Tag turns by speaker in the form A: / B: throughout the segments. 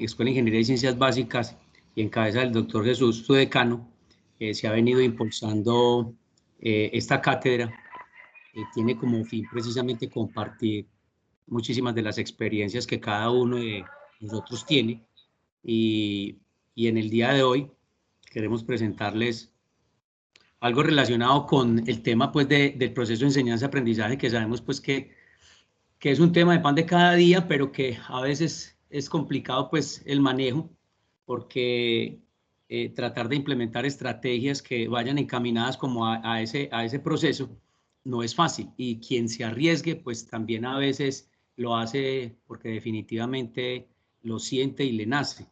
A: Escuela de Ingeniería y Ciencias Básicas y en cabeza del doctor Jesús, su decano, se ha venido impulsando esta cátedra. Tiene como fin precisamente compartir muchísimas de las experiencias que cada uno de nosotros tiene y en el día de hoy queremos presentarles algo relacionado con el tema pues del proceso de enseñanza-aprendizaje, que sabemos pues que es un tema de pan de cada día, pero que a veces es complicado pues el manejo, porque tratar de implementar estrategias que vayan encaminadas como a ese proceso no es fácil, y quien se arriesgue pues también a veces lo hace porque definitivamente lo siente y le nace.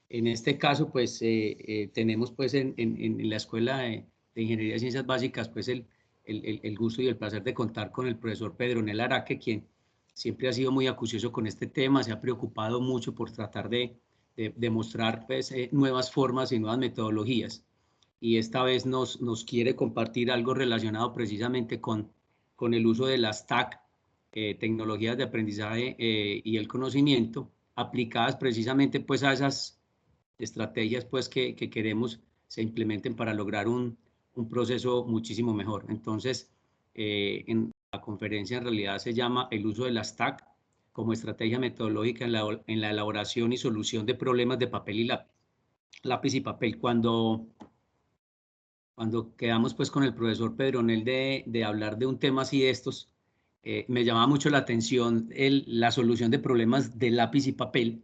A: En este caso pues tenemos pues en la Escuela de Ingeniería y Ciencias Básicas pues el gusto y el placer de contar con el profesor Pedronel Araque, quien siempre ha sido muy acucioso con este tema, se ha preocupado mucho por tratar de mostrar pues, nuevas formas y nuevas metodologías. Y esta vez nos quiere compartir algo relacionado precisamente con el uso de las TAC, tecnologías de aprendizaje y el conocimiento, aplicadas precisamente pues, a esas estrategias pues, que queremos se implementen para lograr un proceso muchísimo mejor. Entonces, en la conferencia en realidad se llama el uso de las TAC como estrategia metodológica en la elaboración y solución de problemas de papel y lápiz y papel. Cuando quedamos pues con el profesor Pedronel de hablar de un tema así de estos, me llamaba mucho la atención la solución de problemas de lápiz y papel,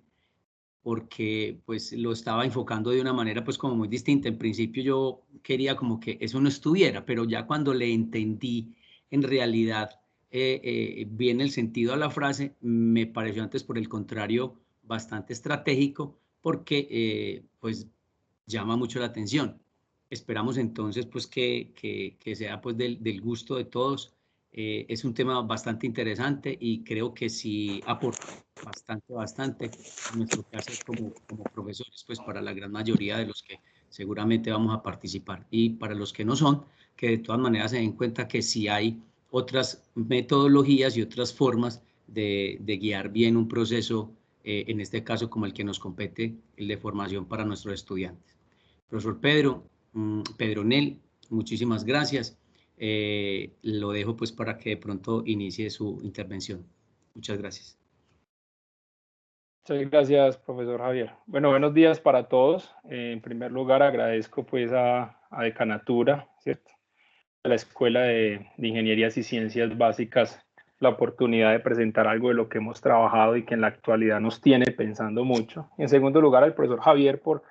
A: porque pues lo estaba enfocando de una manera pues como muy distinta. En principio yo quería como que eso no estuviera, pero ya cuando le entendí en realidad bien el sentido a la frase, me pareció antes por el contrario bastante estratégico, porque pues llama mucho la atención. Esperamos entonces pues que sea pues del gusto de todos. Es un tema bastante interesante y creo que sí aporta bastante a nuestro quehacer como profesores, pues para la gran mayoría de los que seguramente vamos a participar, y para los que no son, que de todas maneras se den cuenta que sí hay otras metodologías y otras formas de guiar bien un proceso, en este caso como el que nos compete, el de formación para nuestros estudiantes. Profesor Pedronel, muchísimas gracias. Lo dejo pues para que de pronto inicie su intervención. Muchas gracias.
B: Muchas gracias, profesor Javier. Bueno, buenos días para todos. En primer lugar, agradezco pues a Decanatura, ¿cierto?, a la Escuela de Ingenierías y Ciencias Básicas, la oportunidad de presentar algo de lo que hemos trabajado y que en la actualidad nos tiene pensando mucho. En segundo lugar, al profesor Javier por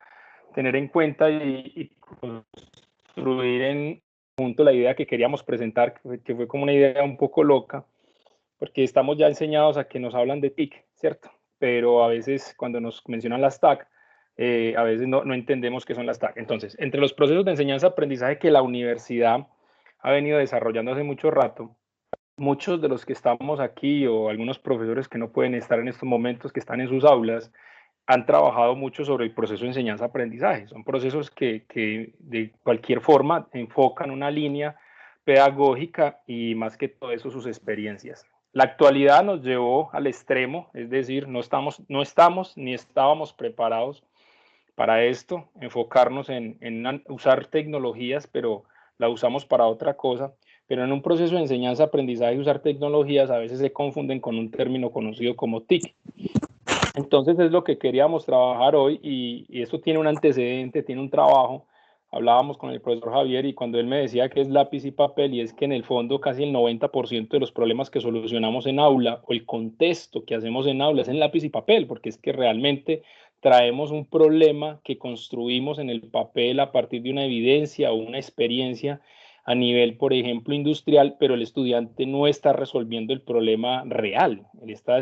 B: tener en cuenta y construir en conjunto la idea que queríamos presentar, que fue como una idea un poco loca, porque estamos ya enseñados a que nos hablan de TIC, ¿cierto? Pero a veces cuando nos mencionan las TAC, a veces no entendemos qué son las TAC. Entonces, entre los procesos de enseñanza-aprendizaje que la universidad ha venido desarrollando hace mucho rato, muchos de los que estamos aquí o algunos profesores que no pueden estar en estos momentos, que están en sus aulas, han trabajado mucho sobre el proceso de enseñanza-aprendizaje. Son procesos que de cualquier forma enfocan una línea pedagógica y más que todo eso sus experiencias. La actualidad nos llevó al extremo, es decir, no estamos ni estábamos preparados para esto, enfocarnos en usar tecnologías, pero la usamos para otra cosa. Pero en un proceso de enseñanza-aprendizaje, usar tecnologías a veces se confunden con un término conocido como TIC. Entonces es lo que queríamos trabajar hoy y esto tiene un antecedente, tiene un trabajo. Hablábamos con el profesor Javier y cuando él me decía que es lápiz y papel, y es que en el fondo casi el 90% de los problemas que solucionamos en aula o el contexto que hacemos en aula es en lápiz y papel, porque es que realmente traemos un problema que construimos en el papel a partir de una evidencia o una experiencia a nivel, por ejemplo, industrial, pero el estudiante no está resolviendo el problema real, él está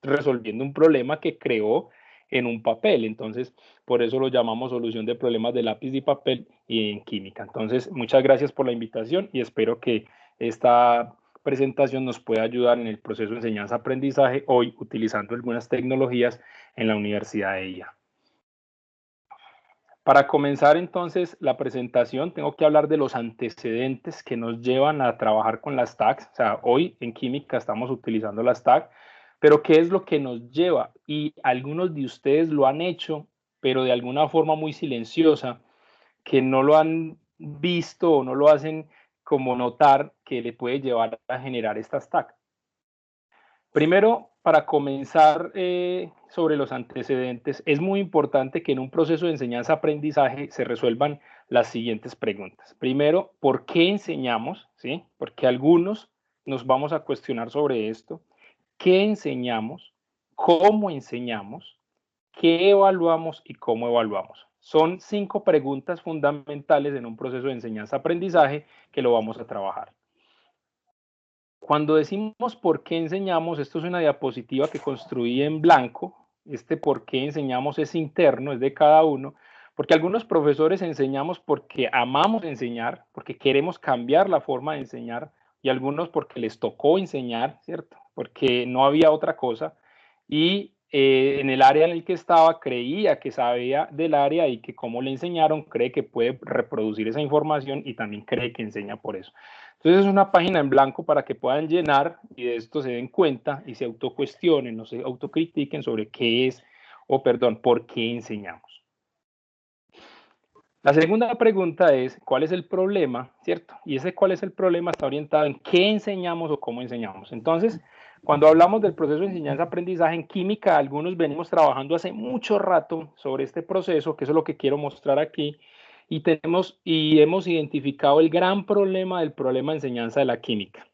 B: resolviendo un problema que creó en un papel. Entonces, por eso lo llamamos solución de problemas de lápiz y papel y en química. Entonces, muchas gracias por la invitación y espero que esta presentación nos pueda ayudar en el proceso de enseñanza-aprendizaje, hoy utilizando algunas tecnologías en la Universidad de IA. Para comenzar entonces la presentación, tengo que hablar de los antecedentes que nos llevan a trabajar con las TACs. O sea, hoy en química estamos utilizando las TAC Pero ¿qué es lo que nos lleva? Y algunos de ustedes lo han hecho, pero de alguna forma muy silenciosa, que no lo han visto o no lo hacen como notar que le puede llevar a generar estas TAC. Primero, para comenzar sobre los antecedentes, es muy importante que en un proceso de enseñanza-aprendizaje se resuelvan las siguientes preguntas. Primero, ¿por qué enseñamos? ¿Sí? Porque algunos nos vamos a cuestionar sobre esto. ¿Qué enseñamos? ¿Cómo enseñamos? ¿Qué evaluamos y cómo evaluamos? Son 5 preguntas fundamentales en un proceso de enseñanza-aprendizaje que lo vamos a trabajar. Cuando decimos por qué enseñamos, esto es una diapositiva que construí en blanco. Este por qué enseñamos es interno, es de cada uno, porque algunos profesores enseñamos porque amamos enseñar, porque queremos cambiar la forma de enseñar, y algunos porque les tocó enseñar, ¿cierto? Porque no había otra cosa. Y en el área en el que estaba creía que sabía del área y que como le enseñaron cree que puede reproducir esa información y también cree que enseña por eso. Entonces es una página en blanco para que puedan llenar y de esto se den cuenta y se autocuestionen, no se autocritiquen sobre qué es, o perdón, por qué enseñamos. La segunda pregunta es, ¿cuál es el problema? ¿Cierto? Y ese cuál es el problema está orientado en qué enseñamos o cómo enseñamos. Entonces, cuando hablamos del proceso de enseñanza-aprendizaje en química, algunos venimos trabajando hace mucho rato sobre este proceso, que eso es lo que quiero mostrar aquí, y hemos identificado el gran problema del problema de enseñanza de la química.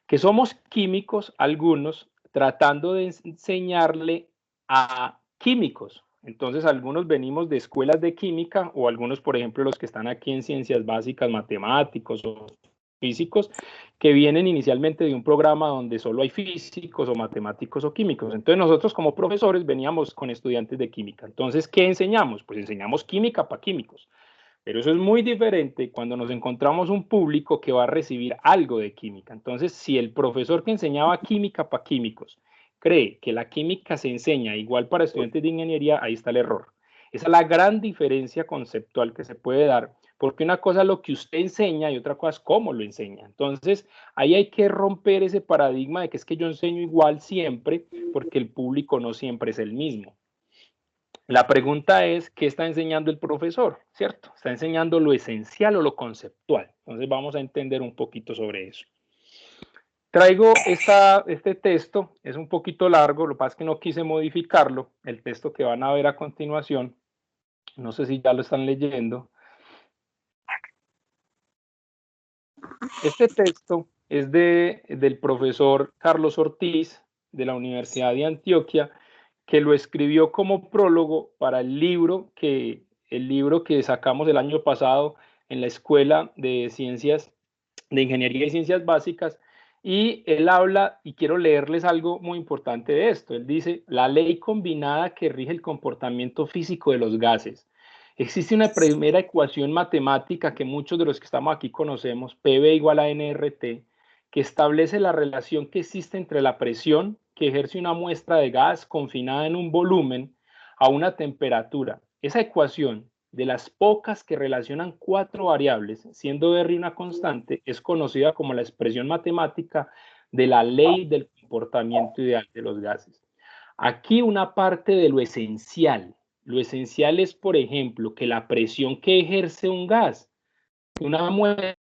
B: Que somos químicos, algunos, tratando de enseñarle a químicos. Entonces, algunos venimos de escuelas de química o algunos, por ejemplo, los que están aquí en ciencias básicas, matemáticos o físicos, que vienen inicialmente de un programa donde solo hay físicos o matemáticos o químicos. Entonces, nosotros como profesores veníamos con estudiantes de química. Entonces, ¿qué enseñamos? Pues enseñamos química para químicos. Pero eso es muy diferente cuando nos encontramos un público que va a recibir algo de química. Entonces, si el profesor que enseñaba química para químicos cree que la química se enseña igual para estudiantes de ingeniería, ahí está el error. Esa es la gran diferencia conceptual que se puede dar, porque una cosa es lo que usted enseña y otra cosa es cómo lo enseña. Entonces, ahí hay que romper ese paradigma de que es que yo enseño igual siempre, porque el público no siempre es el mismo. La pregunta es, ¿qué está enseñando el profesor? ¿Cierto? ¿Está enseñando lo esencial o lo conceptual? Entonces vamos a entender un poquito sobre eso. Traigo este texto, es un poquito largo, lo que pasa es que no quise modificarlo, el texto que van a ver a continuación. No sé si ya lo están leyendo. Este texto es del profesor Carlos Ortiz, de la Universidad de Antioquia, que lo escribió como prólogo para el libro que sacamos el año pasado en la Escuela de Ciencias, de Ingeniería y Ciencias Básicas, y él habla, y quiero leerles algo muy importante de esto. Él dice, la ley combinada que rige el comportamiento físico de los gases. Existe una primera ecuación matemática que muchos de los que estamos aquí conocemos, PV igual a nRT, que establece la relación que existe entre la presión que ejerce una muestra de gas confinada en un volumen a una temperatura. Esa ecuación, de las pocas que relacionan 4 variables, siendo R una constante, es conocida como la expresión matemática de la ley del comportamiento ideal de los gases. Aquí una parte de lo esencial. Lo esencial es, por ejemplo, que la presión que ejerce un gas, una muestra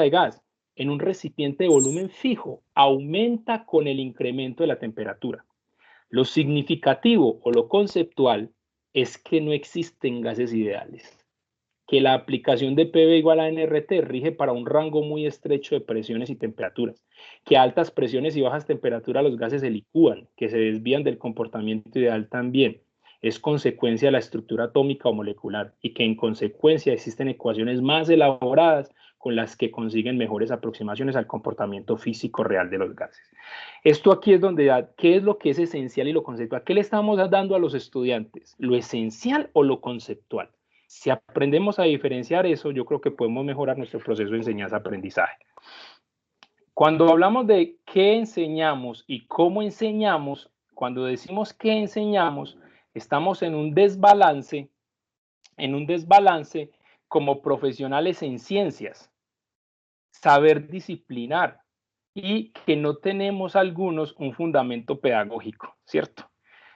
B: de gas, en un recipiente de volumen fijo, aumenta con el incremento de la temperatura. Lo significativo o lo conceptual es que no existen gases ideales, que la aplicación de PV igual a nRT rige para un rango muy estrecho de presiones y temperaturas, que a altas presiones y bajas temperaturas los gases se licúan, que se desvían del comportamiento ideal también. Es consecuencia de la estructura atómica o molecular y que en consecuencia existen ecuaciones más elaboradas con las que consiguen mejores aproximaciones al comportamiento físico real de los gases. Esto aquí es donde, ¿qué es lo que es esencial y lo conceptual? ¿Qué le estamos dando a los estudiantes? ¿Lo esencial o lo conceptual? Si aprendemos a diferenciar eso, yo creo que podemos mejorar nuestro proceso de enseñanza-aprendizaje. Cuando hablamos de qué enseñamos y cómo enseñamos, cuando decimos qué enseñamos, estamos en un desbalance como profesionales en ciencias. Saber disciplinar, y que no tenemos algunos un fundamento pedagógico, ¿cierto?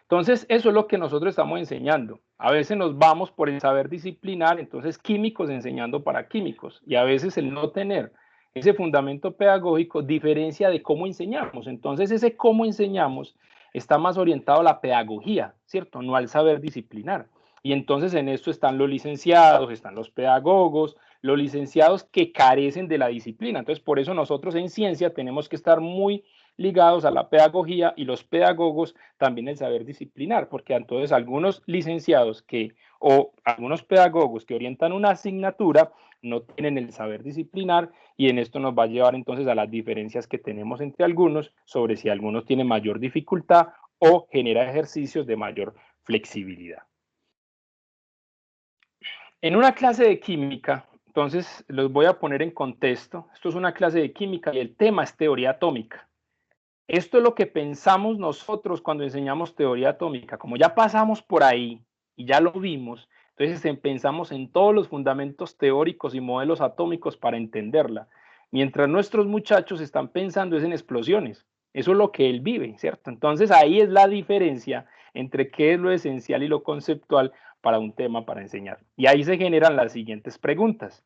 B: Entonces, eso es lo que nosotros estamos enseñando. A veces nos vamos por el saber disciplinar, entonces químicos enseñando para químicos, y a veces el no tener ese fundamento pedagógico diferencia de cómo enseñamos. Entonces, ese cómo enseñamos está más orientado a la pedagogía, ¿cierto? No al saber disciplinar. Y entonces en esto están los licenciados, están los pedagogos, los licenciados que carecen de la disciplina. Entonces, por eso nosotros en ciencia tenemos que estar muy ligados a la pedagogía y los pedagogos también el saber disciplinar, porque entonces algunos licenciados o algunos pedagogos que orientan una asignatura no tienen el saber disciplinar y en esto nos va a llevar entonces a las diferencias que tenemos entre algunos sobre si algunos tienen mayor dificultad o genera ejercicios de mayor flexibilidad. En una clase de química, entonces los voy a poner en contexto, esto es una clase de química y el tema es teoría atómica. Esto es lo que pensamos nosotros cuando enseñamos teoría atómica. Como ya pasamos por ahí y ya lo vimos, entonces pensamos en todos los fundamentos teóricos y modelos atómicos para entenderla. Mientras nuestros muchachos están pensando es en explosiones. Eso es lo que él vive, ¿cierto? Entonces ahí es la diferencia entre qué es lo esencial y lo conceptual para un tema para enseñar. Y ahí se generan las siguientes preguntas.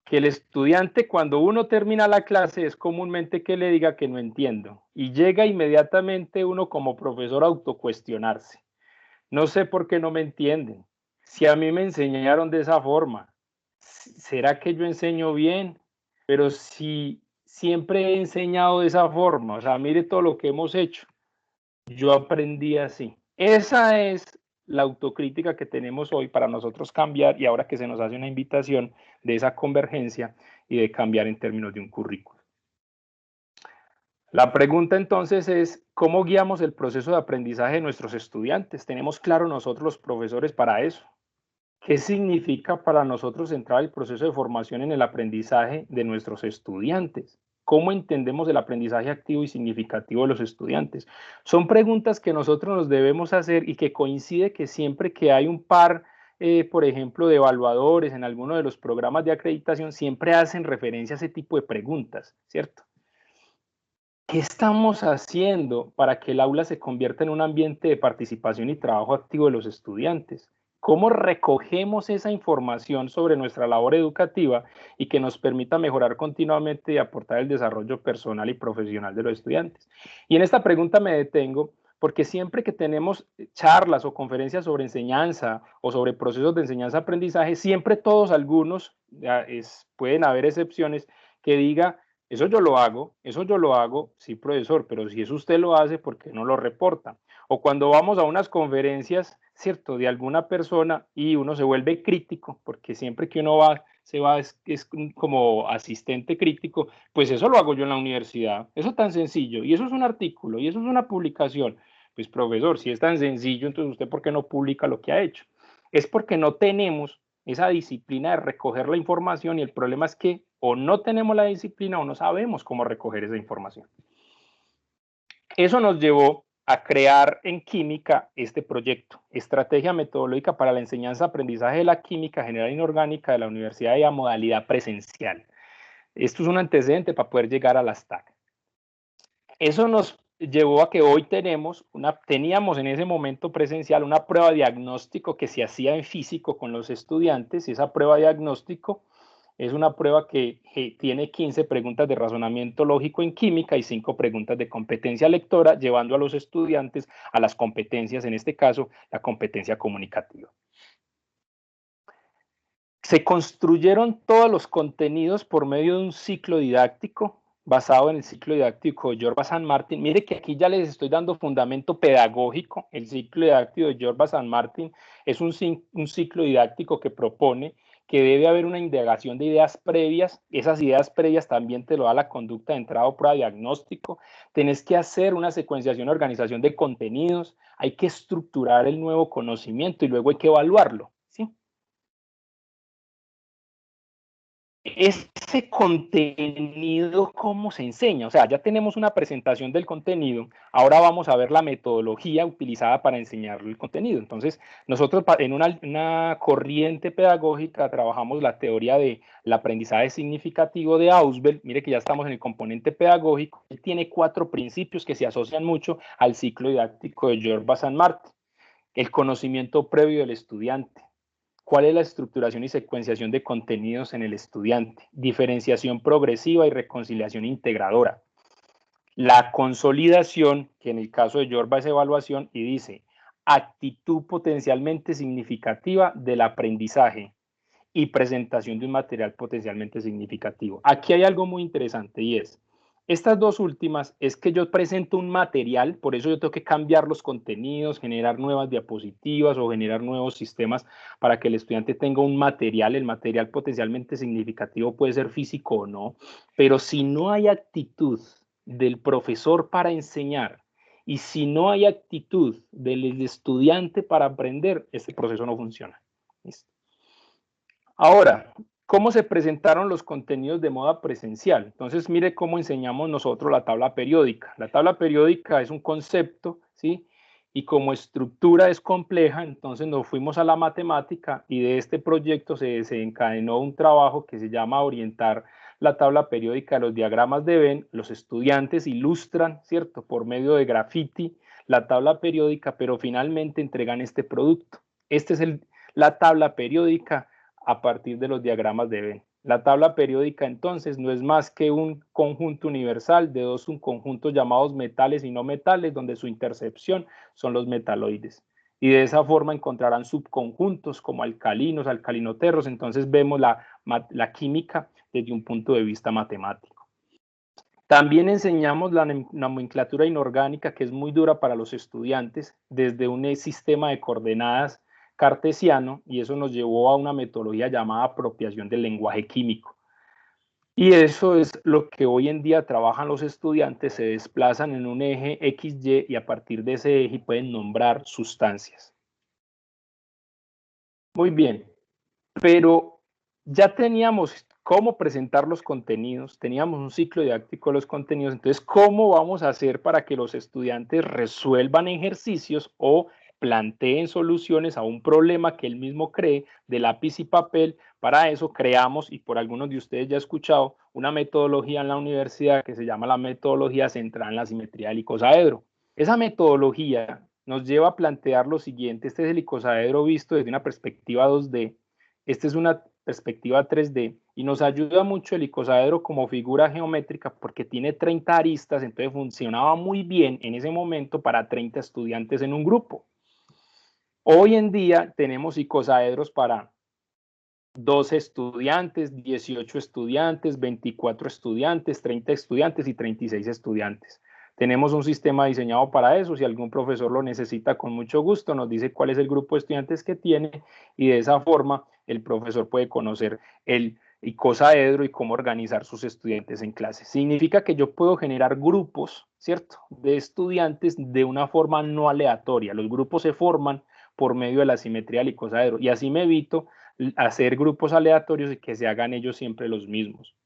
B: Que el estudiante cuando uno termina la clase es comúnmente que le diga que no entiendo y llega inmediatamente uno como profesor a autocuestionarse. No sé por qué no me entienden. Si a mí me enseñaron de esa forma, ¿será que yo enseño bien? Pero si siempre he enseñado de esa forma, o sea, mire todo lo que hemos hecho. Yo aprendí así. Esa es la autocrítica que tenemos hoy para nosotros cambiar y ahora que se nos hace una invitación de esa convergencia y de cambiar en términos de un currículo. La pregunta entonces es, ¿cómo guiamos el proceso de aprendizaje de nuestros estudiantes? ¿Tenemos claro nosotros los profesores para eso? ¿Qué significa para nosotros entrar el proceso de formación en el aprendizaje de nuestros estudiantes? ¿Cómo entendemos el aprendizaje activo y significativo de los estudiantes? Son preguntas que nosotros nos debemos hacer y que coincide que siempre que hay un par, por ejemplo, de evaluadores en alguno de los programas de acreditación, siempre hacen referencia a ese tipo de preguntas, ¿cierto? ¿Qué estamos haciendo para que el aula se convierta en un ambiente de participación y trabajo activo de los estudiantes? ¿Cómo recogemos esa información sobre nuestra labor educativa y que nos permita mejorar continuamente y aportar el desarrollo personal y profesional de los estudiantes? Y en esta pregunta me detengo porque siempre que tenemos charlas o conferencias sobre enseñanza o sobre procesos de enseñanza-aprendizaje, siempre todos, algunos, pueden haber excepciones, que diga eso yo lo hago, sí, profesor, pero si eso usted lo hace, ¿por qué no lo reporta? O cuando vamos a unas conferencias, ¿cierto?, de alguna persona y uno se vuelve crítico, porque siempre que uno va, es como asistente crítico, pues eso lo hago yo en la universidad, eso es tan sencillo, y eso es un artículo, y eso es una publicación. Pues profesor, si es tan sencillo, entonces usted ¿por qué no publica lo que ha hecho? Es porque no tenemos esa disciplina de recoger la información y el problema es que o no tenemos la disciplina o no sabemos cómo recoger esa información. Eso nos llevó a crear en química este proyecto, Estrategia Metodológica para la Enseñanza-Aprendizaje de la Química General Inorgánica de la Universidad y a modalidad presencial. Esto es un antecedente para poder llegar a las TAC. Eso nos llevó a que hoy teníamos en ese momento presencial una prueba de diagnóstico que se hacía en físico con los estudiantes y esa prueba de diagnóstico es una prueba que tiene 15 preguntas de razonamiento lógico en química y 5 preguntas de competencia lectora, llevando a los estudiantes a las competencias, en este caso, la competencia comunicativa. Se construyeron todos los contenidos por medio de un ciclo didáctico basado en el ciclo didáctico de George Bazan Martin. Mire que aquí ya les estoy dando fundamento pedagógico. El ciclo didáctico de George Bazan Martin es un ciclo didáctico que propone que debe haber una indagación de ideas previas. Esas ideas previas también te lo da la conducta de entrada o prueba diagnóstico. Tenés que hacer una secuenciación y organización de contenidos. Hay que estructurar el nuevo conocimiento y luego hay que evaluarlo. ¿Sí? ese contenido, ¿cómo se enseña? O sea, ya tenemos una presentación del contenido, ahora vamos a ver la metodología utilizada para enseñar el contenido. Entonces, nosotros en una corriente pedagógica trabajamos la teoría del aprendizaje significativo de Ausubel. Mire que ya estamos en el componente pedagógico. Él tiene 4 principios que se asocian mucho al ciclo didáctico de George Bazin-Martin. El conocimiento previo del estudiante. ¿Cuál es la estructuración y secuenciación de contenidos en el estudiante? Diferenciación progresiva y reconciliación integradora. La consolidación, que en el caso de Yorba es evaluación, y dice actitud potencialmente significativa del aprendizaje y presentación de un material potencialmente significativo. Aquí hay algo muy interesante y es, estas 2 últimas es que yo presento un material, por eso yo tengo que cambiar los contenidos, generar nuevas diapositivas o generar nuevos sistemas para que el estudiante tenga un material. El material potencialmente significativo puede ser físico o no, pero si no hay actitud del profesor para enseñar y si no hay actitud del estudiante para aprender, este proceso no funciona. ¿Listo? Ahora, ¿cómo se presentaron los contenidos de moda presencial? Entonces, mire cómo enseñamos nosotros la tabla periódica. La tabla periódica es un concepto, ¿sí? Y como estructura es compleja, entonces nos fuimos a la matemática y de este proyecto se desencadenó un trabajo que se llama orientar la tabla periódica de los diagramas de Venn. Los estudiantes ilustran, ¿cierto? Por medio de graffiti la tabla periódica, pero finalmente entregan este producto. Esta es la tabla periódica a partir de los diagramas de Venn. La tabla periódica entonces no es más que un conjunto universal de 2 subconjuntos llamados metales y no metales, donde su intercepción son los metaloides. Y de esa forma encontrarán subconjuntos como alcalinos, alcalinoterros. Entonces vemos la química desde un punto de vista matemático. También enseñamos la nomenclatura inorgánica, que es muy dura para los estudiantes, desde un sistema de coordenadas cartesiano, y eso nos llevó a una metodología llamada apropiación del lenguaje químico. Y eso es lo que hoy en día trabajan los estudiantes, se desplazan en un eje XY y a partir de ese eje pueden nombrar sustancias. Muy bien, pero ya teníamos cómo presentar los contenidos, teníamos un ciclo didáctico de los contenidos, entonces, ¿cómo vamos a hacer para que los estudiantes resuelvan ejercicios o planteen soluciones a un problema que él mismo cree de lápiz y papel? Para eso creamos, y por algunos de ustedes ya he escuchado, una metodología en la universidad que se llama la metodología centrada en la simetría del icosaedro. Esa metodología nos lleva a plantear lo siguiente: este es el icosaedro visto desde una perspectiva 2D, esta es una perspectiva 3D y nos ayuda mucho el icosaedro como figura geométrica porque tiene 30 aristas, entonces funcionaba muy bien en ese momento para 30 estudiantes en un grupo. Hoy en día tenemos icosaedros para 12 estudiantes, 18 estudiantes, 24 estudiantes, 30 estudiantes y 36 estudiantes. Tenemos un sistema diseñado para eso. Si algún profesor lo necesita, con mucho gusto nos dice cuál es el grupo de estudiantes que tiene y de esa forma el profesor puede conocer el icosaedro y cómo organizar sus estudiantes en clase. Significa que yo puedo generar grupos, ¿cierto?, de estudiantes de una forma no aleatoria. Los grupos se forman por medio de la simetría del icosaedro y así me evito hacer grupos aleatorios y que se hagan ellos siempre los mismos.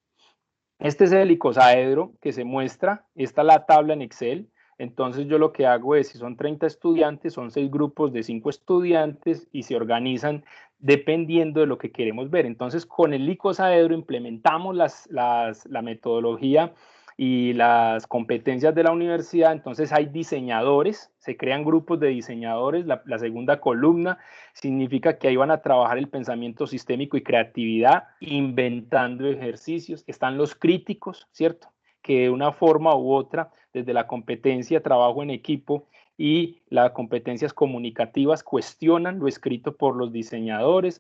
B: Este es el icosaedro que se muestra, esta es la tabla en Excel. Entonces yo lo que hago es, si son 30 estudiantes, son 6 grupos de 5 estudiantes y se organizan dependiendo de lo que queremos ver. Entonces con el icosaedro implementamos la metodología y las competencias de la universidad. Entonces hay diseñadores, se crean grupos de diseñadores. La segunda columna significa que ahí van a trabajar el pensamiento sistémico y creatividad, inventando ejercicios. Están los críticos, ¿cierto?, que de una forma u otra, desde la competencia, trabajo en equipo y las competencias comunicativas, cuestionan lo escrito por los diseñadores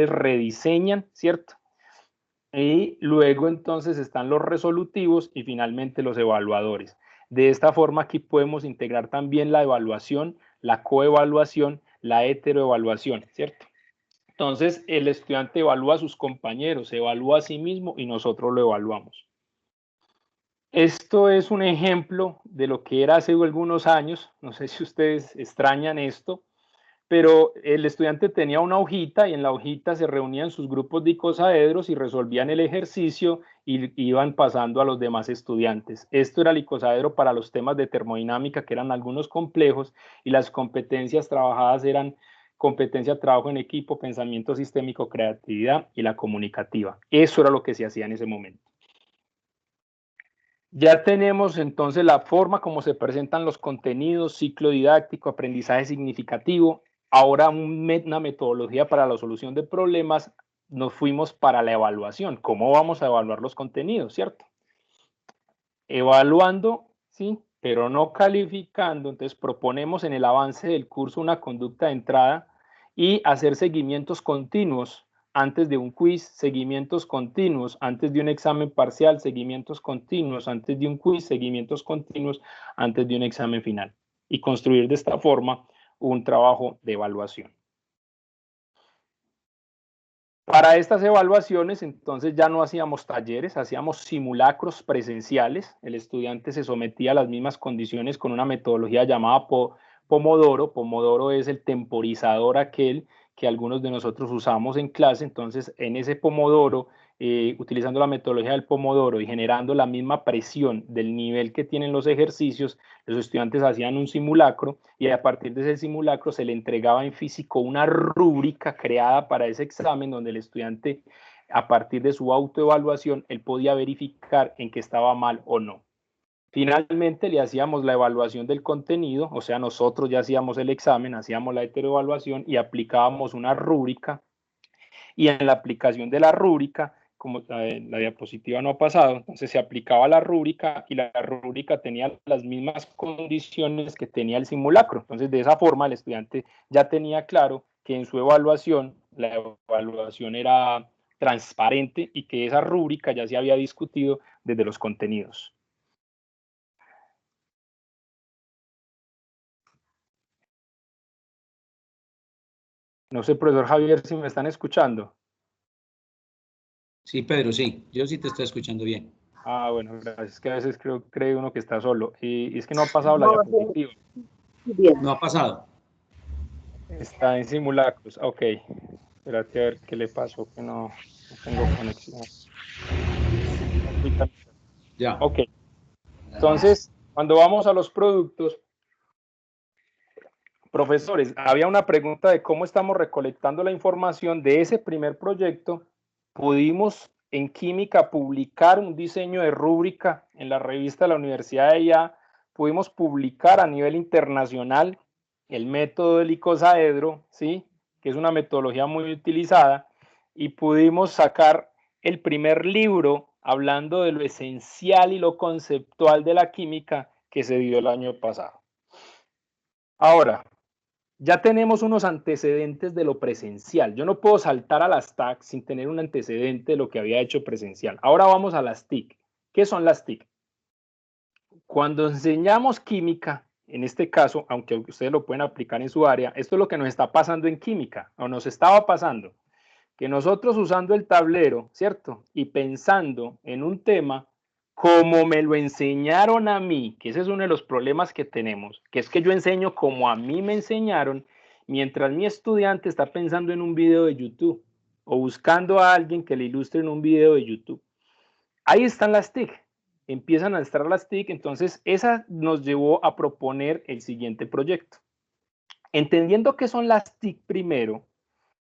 B: rediseñan, ¿cierto? Y luego entonces están los resolutivos y finalmente los evaluadores. De esta forma aquí podemos integrar también la evaluación, la coevaluación, la heteroevaluación, ¿cierto? Entonces el estudiante evalúa a sus compañeros, se evalúa a sí mismo y nosotros lo evaluamos. Esto es un ejemplo de lo que era hace algunos años, no sé si ustedes extrañan esto, pero el estudiante tenía una hojita y en la hojita se reunían sus grupos de icosaedros y resolvían el ejercicio y iban pasando a los demás estudiantes. Esto era el icosaedro para los temas de termodinámica, que eran algunos complejos, y las competencias trabajadas eran competencia, trabajo en equipo, pensamiento sistémico, creatividad y la comunicativa. Eso era lo que se hacía en ese momento. Ya tenemos entonces la forma como se presentan los contenidos, ciclo didáctico, aprendizaje significativo. Ahora una metodología para la solución de problemas. Nos fuimos para la evaluación. ¿Cómo vamos a evaluar los contenidos, cierto? Evaluando, sí, pero no calificando. Entonces proponemos en el avance del curso una conducta de entrada y hacer seguimientos continuos antes de un quiz, seguimientos continuos antes de un examen parcial, seguimientos continuos antes de un quiz, seguimientos continuos antes de un examen final. Y construir de esta forma un trabajo de evaluación. Para estas evaluaciones, entonces ya no hacíamos talleres, hacíamos simulacros presenciales. El estudiante se sometía a las mismas condiciones con una metodología llamada Pomodoro. Pomodoro es el temporizador aquel que algunos de nosotros usamos en clase. Entonces, en ese Pomodoro, utilizando la metodología del Pomodoro y generando la misma presión del nivel que tienen los ejercicios, los estudiantes hacían un simulacro y a partir de ese simulacro se le entregaba en físico una rúbrica creada para ese examen donde el estudiante, a partir de su autoevaluación, él podía verificar en qué estaba mal o no. Finalmente le hacíamos la evaluación del contenido, o sea, nosotros ya hacíamos el examen, hacíamos la heteroevaluación y aplicábamos una rúbrica. Y en la aplicación de la rúbrica, como la diapositiva no ha pasado, entonces se aplicaba la rúbrica y la rúbrica tenía las mismas condiciones que tenía el simulacro. Entonces, de esa forma, el estudiante ya tenía claro que en su evaluación, la evaluación era transparente y que esa rúbrica ya se había discutido desde los contenidos. No sé, profesor Javier, si me están escuchando.
A: Sí, Pedro, sí, yo sí te estoy escuchando bien.
B: Ah, bueno, gracias. Es que a veces cree uno que está solo. Y es que no ha pasado la diapositiva.
A: No ha pasado.
B: Está en simulacros. Ok. Espérate a ver qué le pasó, que no tengo conexión.
A: Ya.
B: Ok. Entonces, cuando vamos a los productos, profesores, había una pregunta de cómo estamos recolectando la información de ese primer proyecto. Pudimos en química publicar un diseño de rúbrica en la revista de la Universidad de IA. Pudimos publicar a nivel internacional el método del icosaedro, ¿sí? Que es una metodología muy utilizada, y pudimos sacar el primer libro hablando de lo esencial y lo conceptual de la química que se dio el año pasado. Ahora, ya tenemos unos antecedentes de lo presencial. Yo no puedo saltar a las TAC sin tener un antecedente de lo que había hecho presencial. Ahora vamos a las TIC. ¿Qué son las TIC? Cuando enseñamos química, en este caso, aunque ustedes lo pueden aplicar en su área, esto es lo que nos está pasando en química, o nos estaba pasando, que nosotros usando el tablero, ¿cierto? Y pensando en un tema como me lo enseñaron a mí, que ese es uno de los problemas que tenemos, que es que yo enseño como a mí me enseñaron, mientras mi estudiante está pensando en un video de YouTube o buscando a alguien que le ilustre en un video de YouTube. Ahí están las TIC, empiezan a estar las TIC, entonces esa nos llevó a proponer el siguiente proyecto. Entendiendo qué son las TIC primero,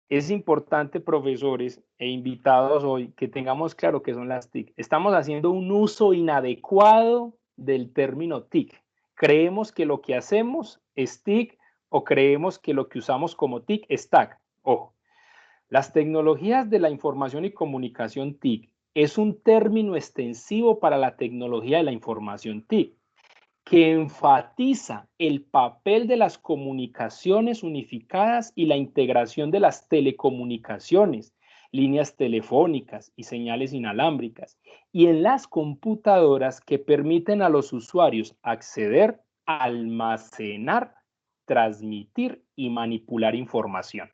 B: es importante, profesores e invitados hoy, que tengamos claro qué son las TIC. Estamos haciendo un uso inadecuado del término TIC. Creemos que lo que hacemos es TIC o creemos que lo que usamos como TIC es TAC. Ojo, las tecnologías de la información y comunicación TIC es un término extensivo para la tecnología de la información TIC, que enfatiza el papel de las comunicaciones unificadas y la integración de las telecomunicaciones, líneas telefónicas y señales inalámbricas, y en las computadoras que permiten a los usuarios acceder, almacenar, transmitir y manipular información.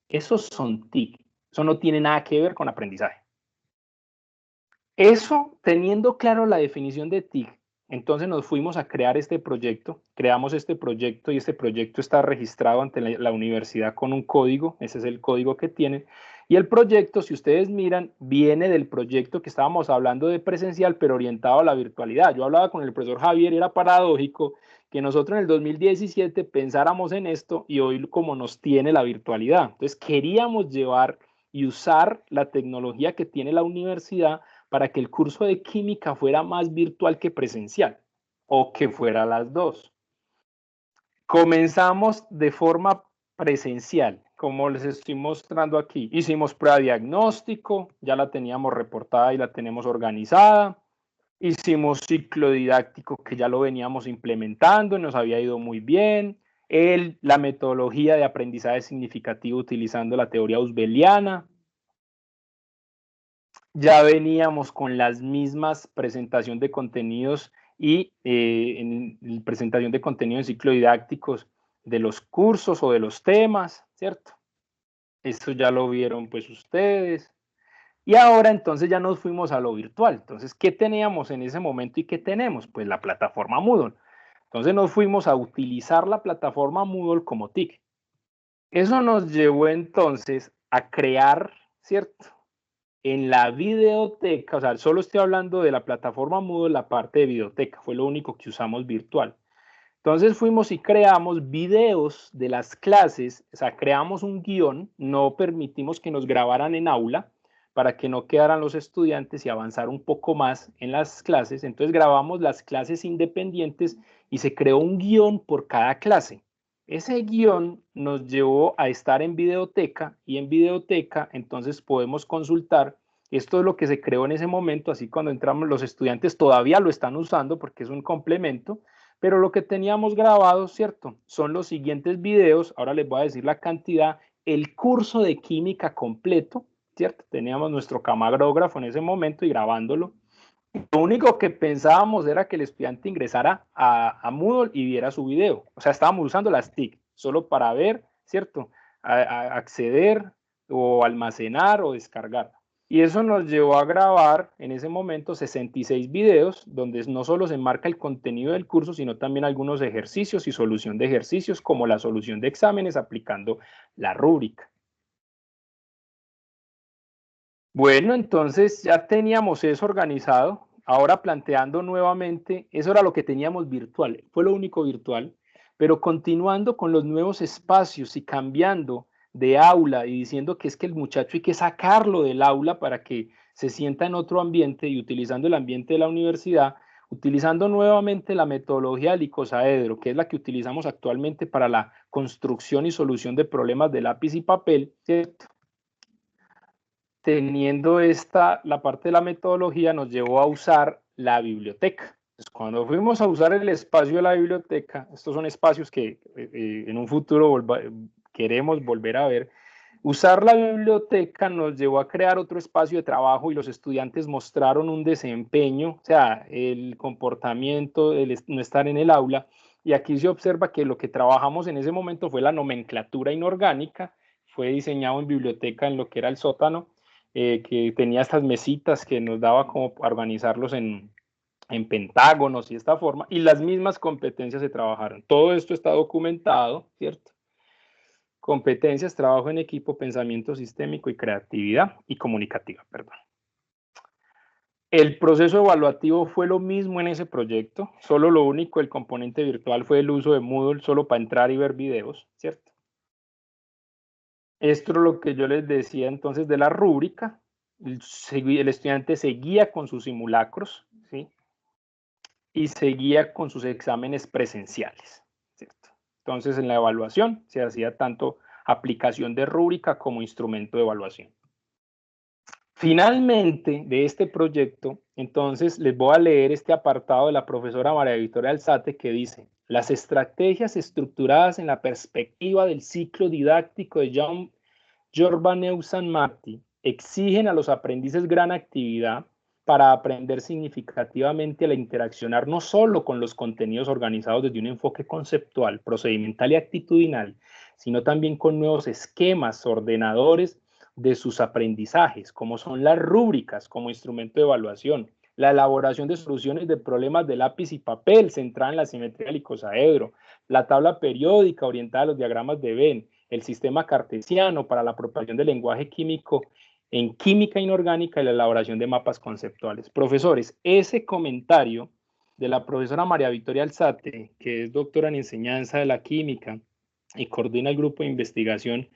B: Esos son TIC. Eso no tiene nada que ver con aprendizaje. Eso, teniendo claro la definición de TIC, Entonces nos fuimos a crear este proyecto, creamos este proyecto y este proyecto está registrado ante la universidad con un código, ese es el código que tienen. Y el proyecto, si ustedes miran, viene del proyecto que estábamos hablando de presencial, pero orientado a la virtualidad. Yo hablaba con el profesor Javier y era paradójico que nosotros en el 2017 pensáramos en esto y hoy como nos tiene la virtualidad. Entonces queríamos llevar y usar la tecnología que tiene la universidad para que el curso de química fuera más virtual que presencial, o que fuera las dos. Comenzamos de forma presencial, como les estoy mostrando aquí. Hicimos prueba diagnóstico, ya la teníamos reportada y la tenemos organizada. Hicimos ciclo didáctico que ya lo veníamos implementando y nos había ido muy bien. La metodología de aprendizaje significativo utilizando la teoría ausbeliana. Ya veníamos con las mismas presentación de contenidos y en presentación de contenidos en ciclo didácticos de los cursos o de los temas, ¿cierto? Esto ya lo vieron pues ustedes. Y ahora entonces ya nos fuimos a lo virtual. Entonces, ¿qué teníamos en ese momento y qué tenemos? Pues la plataforma Moodle. Entonces nos fuimos a utilizar la plataforma Moodle como TIC. Eso nos llevó entonces a crear, ¿cierto? En la videoteca, o sea, solo estoy hablando de la plataforma Moodle, la parte de videoteca, fue lo único que usamos virtual. Entonces fuimos y creamos videos de las clases, o sea, creamos un guión, no permitimos que nos grabaran en aula para que no quedaran los estudiantes y avanzar un poco más en las clases. Entonces grabamos las clases independientes y se creó un guión por cada clase. Ese guión nos llevó a estar en videoteca y en videoteca entonces podemos consultar. Esto es lo que se creó en ese momento, así cuando entramos los estudiantes todavía lo están usando porque es un complemento, pero lo que teníamos grabado, ¿cierto? Son los siguientes videos, ahora les voy a decir la cantidad, el curso de química completo, ¿cierto? Teníamos nuestro camarógrafo en ese momento y grabándolo. Lo único que pensábamos era que el estudiante ingresara a Moodle y viera su video. O sea, estábamos usando las TIC solo para ver, ¿cierto? A acceder o almacenar o descargar. Y eso nos llevó a grabar en ese momento 66 videos, donde no solo se marca el contenido del curso, sino también algunos ejercicios y solución de ejercicios, como la solución de exámenes aplicando la rúbrica. Bueno, entonces ya teníamos eso organizado. Ahora planteando nuevamente, eso era lo que teníamos virtual, fue lo único virtual, pero continuando con los nuevos espacios y cambiando de aula y diciendo que es que el muchacho hay que sacarlo del aula para que se sienta en otro ambiente y utilizando el ambiente de la universidad, utilizando nuevamente la metodología del icosaedro, que es la que utilizamos actualmente para la construcción y solución de problemas de lápiz y papel, ¿cierto? Teniendo la parte de la metodología nos llevó a usar la biblioteca. Entonces, cuando fuimos a usar el espacio de la biblioteca, estos son espacios que en un futuro queremos volver a ver, usar la biblioteca nos llevó a crear otro espacio de trabajo y los estudiantes mostraron un desempeño, o sea, el comportamiento, el no estar en el aula, y aquí se observa que lo que trabajamos en ese momento fue la nomenclatura inorgánica, fue diseñado en biblioteca en lo que era el sótano, que tenía estas mesitas que nos daba como para organizarlos en pentágonos y esta forma, y las mismas competencias se trabajaron. Todo esto está documentado, ¿cierto? Competencias, trabajo en equipo, pensamiento sistémico y creatividad y comunicativa, perdón. El proceso evaluativo fue lo mismo en ese proyecto, solo lo único, el componente virtual fue el uso de Moodle solo para entrar y ver videos, ¿cierto? Esto es lo que yo les decía entonces de la rúbrica. El estudiante seguía con sus simulacros, ¿sí? Y seguía con sus exámenes presenciales, ¿cierto? Entonces, en la evaluación se hacía tanto aplicación de rúbrica como instrumento de evaluación. Finalmente, de este proyecto, entonces les voy a leer este apartado de la profesora María Victoria Alzate que dice: las estrategias estructuradas en la perspectiva del ciclo didáctico de Giordano San Martí exigen a los aprendices gran actividad para aprender significativamente a interaccionar no solo con los contenidos organizados desde un enfoque conceptual, procedimental y actitudinal, sino también con nuevos esquemas ordenadores de sus aprendizajes, como son las rúbricas como instrumento de evaluación, la elaboración de soluciones de problemas de lápiz y papel centrada en la simetría del icosaedro, la tabla periódica orientada a los diagramas de Venn, el sistema cartesiano para la propagación del lenguaje químico en química inorgánica y la elaboración de mapas conceptuales. Profesores, ese comentario de la profesora María Victoria Alzate, que es doctora en enseñanza de la química y coordina el grupo de investigación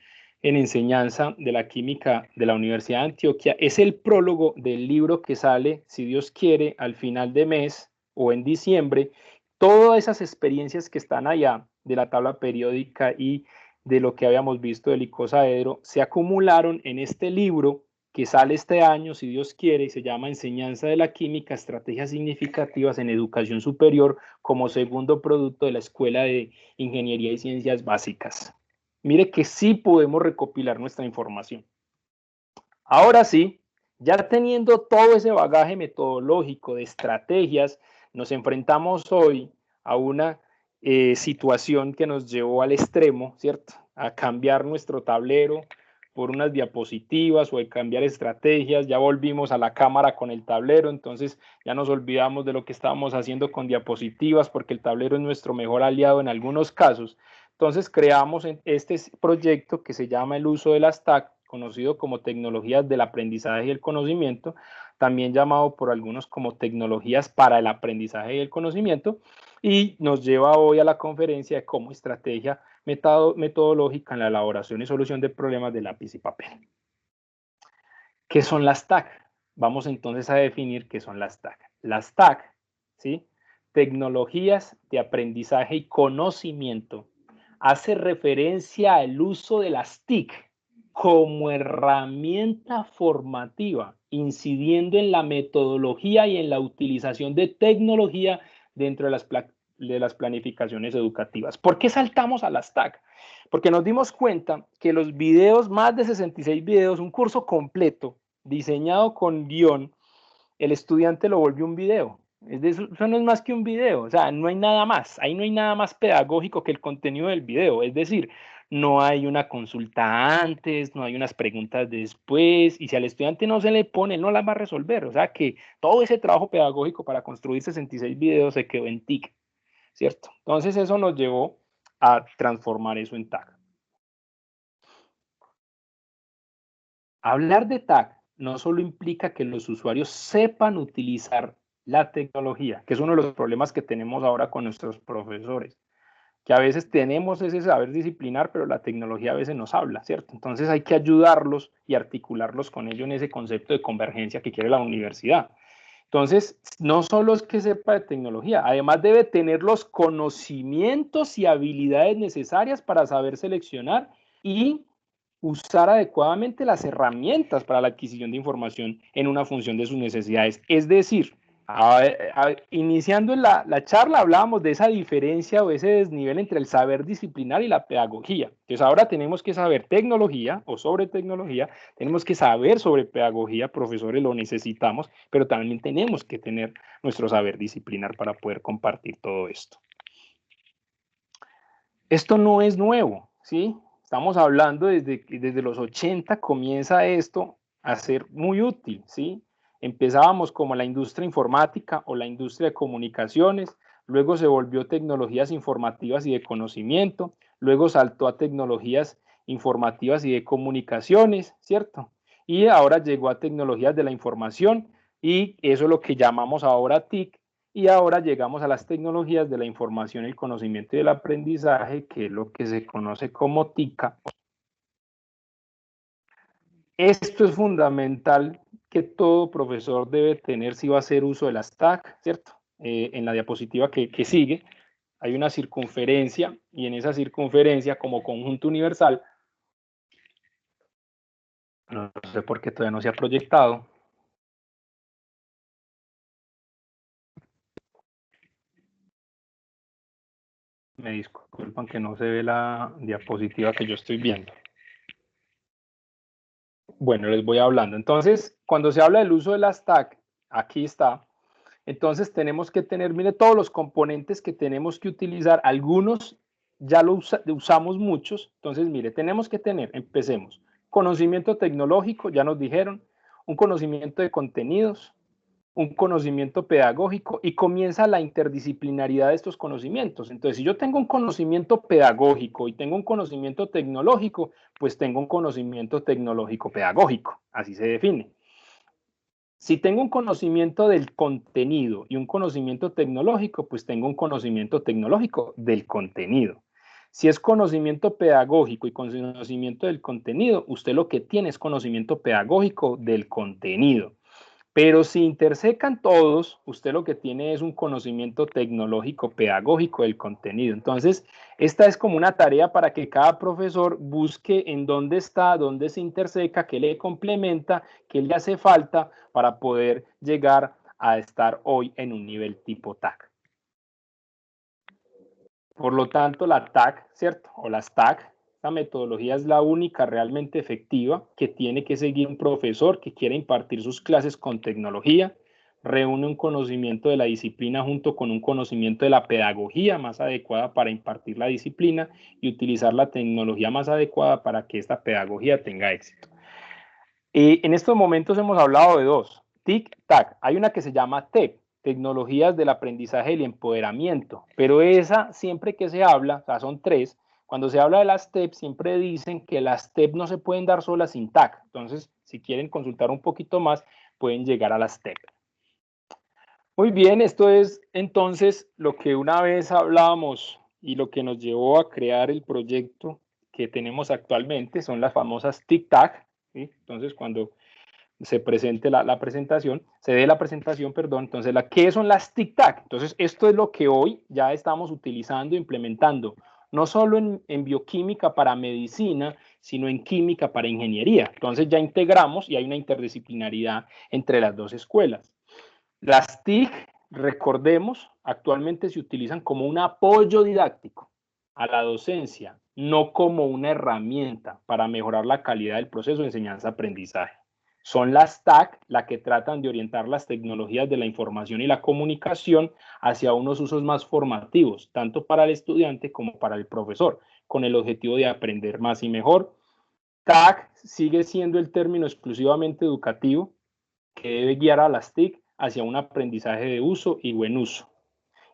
B: en enseñanza de la química de la Universidad de Antioquia, es el prólogo del libro que sale, si Dios quiere, al final de mes o en diciembre. Todas esas experiencias que están allá de la tabla periódica y de lo que habíamos visto del icosaedro se acumularon en este libro que sale este año, si Dios quiere, y se llama Enseñanza de la Química, Estrategias Significativas en Educación Superior, como segundo producto de la Escuela de Ingeniería y Ciencias Básicas. Mire que sí podemos recopilar nuestra información. Ahora sí, ya teniendo todo ese bagaje metodológico de estrategias, nos enfrentamos hoy a una situación que nos llevó al extremo, ¿cierto? A cambiar nuestro tablero por unas diapositivas o a cambiar estrategias. Ya volvimos a la cámara con el tablero, entonces ya nos olvidamos de lo que estábamos haciendo con diapositivas porque el tablero es nuestro mejor aliado en algunos casos. Entonces creamos este proyecto que se llama el uso de las TAC, conocido como tecnologías del aprendizaje y el conocimiento, también llamado por algunos como tecnologías para el aprendizaje y el conocimiento, y nos lleva hoy a la conferencia de cómo estrategia metodológica en la elaboración y solución de problemas de lápiz y papel. ¿Qué son las TAC? Vamos entonces a definir qué son las TAC. Las TAC, ¿sí? Tecnologías de aprendizaje y conocimiento, hace referencia al uso de las TIC como herramienta formativa, incidiendo en la metodología y en la utilización de tecnología dentro de las planificaciones educativas. ¿Por qué saltamos a las TAC? Porque nos dimos cuenta que los videos, más de 66 videos, un curso completo, diseñado con guión, el estudiante lo volvió un video. Eso no es más que un video, o sea, no hay nada más, ahí no hay nada más pedagógico que el contenido del video, es decir, no hay una consulta antes, no hay unas preguntas después, y si al estudiante no se le pone, no las va a resolver, o sea que todo ese trabajo pedagógico para construir 66 videos se quedó en TIC, ¿cierto? Entonces eso nos llevó a transformar eso en TAC. Hablar de TAC no solo implica que los usuarios sepan utilizar la tecnología, que es uno de los problemas que tenemos ahora con nuestros profesores, que a veces tenemos ese saber disciplinar, pero la tecnología a veces nos habla, ¿cierto? Entonces hay que ayudarlos y articularlos con ello en ese concepto de convergencia que quiere la universidad. Entonces, no solo es que sepa de tecnología, además debe tener los conocimientos y habilidades necesarias para saber seleccionar y usar adecuadamente las herramientas para la adquisición de información en una función de sus necesidades. Es decir, iniciando la charla hablábamos de esa diferencia o ese desnivel entre el saber disciplinar y la pedagogía. Entonces ahora tenemos que saber tecnología o sobre tecnología, tenemos que saber sobre pedagogía, profesores lo necesitamos, pero también tenemos que tener nuestro saber disciplinar para poder compartir todo esto. Esto no es nuevo, ¿sí? Estamos hablando desde los 80 comienza esto a ser muy útil, ¿sí? Empezábamos como la industria informática o la industria de comunicaciones, luego se volvió tecnologías informativas y de conocimiento, luego saltó a tecnologías informativas y de comunicaciones, ¿cierto? Y ahora llegó a tecnologías de la información y eso es lo que llamamos ahora TIC, y ahora llegamos a las tecnologías de la información, el conocimiento y el aprendizaje, que es lo que se conoce como TICA. Esto es fundamental que todo profesor debe tener si va a hacer uso de las TAC, ¿cierto? En la diapositiva que sigue hay una circunferencia y en esa circunferencia como conjunto universal, no sé por qué todavía no se ha proyectado, me disculpan que no se ve la diapositiva que yo estoy viendo. Bueno, les voy hablando. Entonces, cuando se habla del uso de las TAC, aquí está. Entonces, tenemos que tener, mire, todos los componentes que tenemos que utilizar. Algunos ya lo usamos muchos. Entonces, mire, tenemos que tener, empecemos, conocimiento tecnológico, ya nos dijeron, un conocimiento de contenidos, un conocimiento pedagógico y comienza la interdisciplinaridad de estos conocimientos. Entonces, si yo tengo un conocimiento pedagógico y tengo un conocimiento tecnológico, pues tengo un conocimiento tecnológico pedagógico, así se define. Si tengo un conocimiento del contenido y un conocimiento tecnológico, pues tengo un conocimiento tecnológico del contenido. Si es conocimiento pedagógico y conocimiento del contenido, usted lo que tiene es conocimiento pedagógico del contenido. Pero si intersecan todos, usted lo que tiene es un conocimiento tecnológico, pedagógico del contenido. Entonces, esta es como una tarea para que cada profesor busque en dónde está, dónde se interseca, qué le complementa, qué le hace falta para poder llegar a estar hoy en un nivel tipo TAC. Por lo tanto, la TAC, ¿cierto? O las TAC, esta metodología es la única realmente efectiva que tiene que seguir un profesor que quiere impartir sus clases con tecnología, reúne un conocimiento de la disciplina junto con un conocimiento de la pedagogía más adecuada para impartir la disciplina y utilizar la tecnología más adecuada para que esta pedagogía tenga éxito. En estos momentos hemos hablado de dos, TIC-TAC. Hay una que se llama TEP, Tecnologías del Aprendizaje y el Empoderamiento, pero esa siempre que se habla, o sea, son tres, cuando se habla de las TEP siempre dicen que las TEP no se pueden dar solas sin TAC. Entonces, si quieren consultar un poquito más, pueden llegar a las TEP. Muy bien, esto es entonces lo que una vez hablábamos y lo que nos llevó a crear el proyecto que tenemos actualmente, son las famosas TIC-TAC, ¿sí? Entonces, cuando se presente la presentación, se dé la presentación, perdón, entonces, ¿qué son las TIC-TAC? Entonces, esto es lo que hoy ya estamos utilizando, implementando, no solo en bioquímica para medicina, sino en química para ingeniería. Entonces, ya integramos y hay una interdisciplinaridad entre las dos escuelas. Las TIC, recordemos, actualmente se utilizan como un apoyo didáctico a la docencia, no como una herramienta para mejorar la calidad del proceso de enseñanza-aprendizaje. Son las TAC las que tratan de orientar las tecnologías de la información y la comunicación hacia unos usos más formativos, tanto para el estudiante como para el profesor, con el objetivo de aprender más y mejor. TAC sigue siendo el término exclusivamente educativo que debe guiar a las TIC hacia un aprendizaje de uso y buen uso.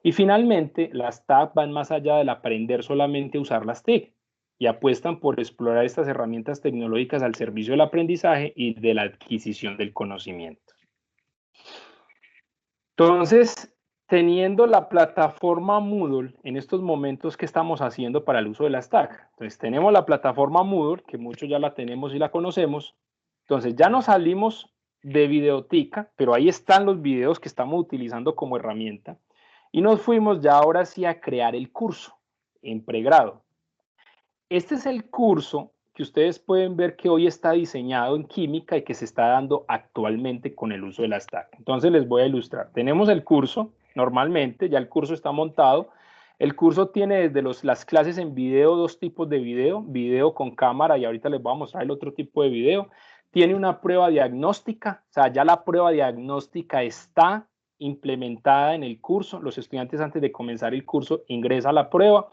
B: Y finalmente, las TAC van más allá del aprender solamente a usar las TIC y apuestan por explorar estas herramientas tecnológicas al servicio del aprendizaje y de la adquisición del conocimiento. Entonces, teniendo la plataforma Moodle en estos momentos, ¿qué estamos haciendo para el uso de las TAC? Entonces, tenemos la plataforma Moodle, que muchos ya la tenemos y la conocemos. Entonces, ya nos salimos de Videotica, pero ahí están los videos que estamos utilizando como herramienta. Y nos fuimos ya ahora sí a crear el curso en pregrado. Este es el curso que ustedes pueden ver que hoy está diseñado en química y que se está dando actualmente con el uso de las TAC. Entonces les voy a ilustrar. Tenemos el curso, normalmente ya el curso está montado. El curso tiene desde las clases en video, dos tipos de video con cámara y ahorita les voy a mostrar el otro tipo de video. Tiene una prueba diagnóstica, o sea, ya la prueba diagnóstica está implementada en el curso. Los estudiantes antes de comenzar el curso ingresan a la prueba,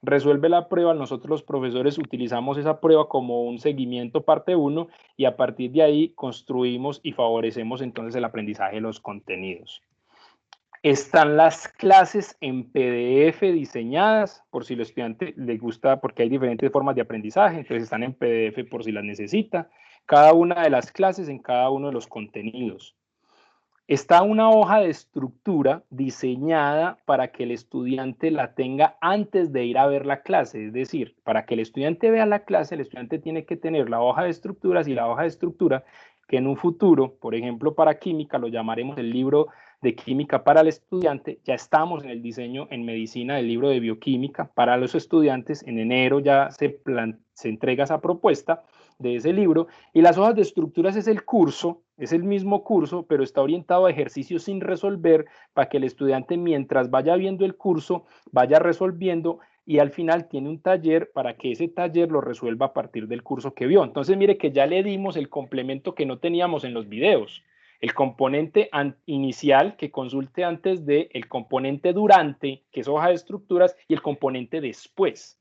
B: resuelve la prueba, nosotros los profesores utilizamos esa prueba como un seguimiento parte 1 y a partir de ahí construimos y favorecemos entonces el aprendizaje de los contenidos. Están las clases en PDF diseñadas por si al estudiante le gusta, porque hay diferentes formas de aprendizaje, entonces están en PDF por si las necesita. Cada una de las clases en cada uno de los contenidos. Está una hoja de estructura diseñada para que el estudiante la tenga antes de ir a ver la clase. Es decir, para que el estudiante vea la clase, el estudiante tiene que tener la hoja de estructuras y la hoja de estructura que en un futuro, por ejemplo, para química, lo llamaremos el libro de química para el estudiante. Ya estamos en el diseño en medicina del libro de bioquímica para los estudiantes. En enero ya se entrega esa propuesta de ese libro, y las hojas de estructuras es el curso, es el mismo curso, pero está orientado a ejercicios sin resolver para que el estudiante mientras vaya viendo el curso vaya resolviendo y al final tiene un taller para que ese taller lo resuelva a partir del curso que vio. Entonces mire que ya le dimos el complemento que no teníamos en los videos. El componente inicial que consulte antes de, el componente durante, que es hoja de estructuras, y el componente después.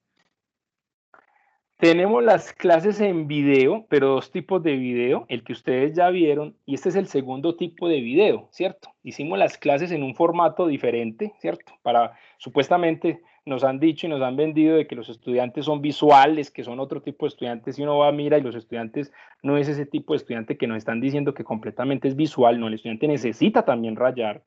B: Tenemos las clases en video, pero dos tipos de video, el que ustedes ya vieron, y este es el segundo tipo de video, ¿cierto? Hicimos las clases en un formato diferente, ¿cierto? Supuestamente nos han dicho y nos han vendido de que los estudiantes son visuales, que son otro tipo de estudiantes, y uno va a mirar y los estudiantes no es ese tipo de estudiante que nos están diciendo que completamente es visual, no, el estudiante necesita también rayar.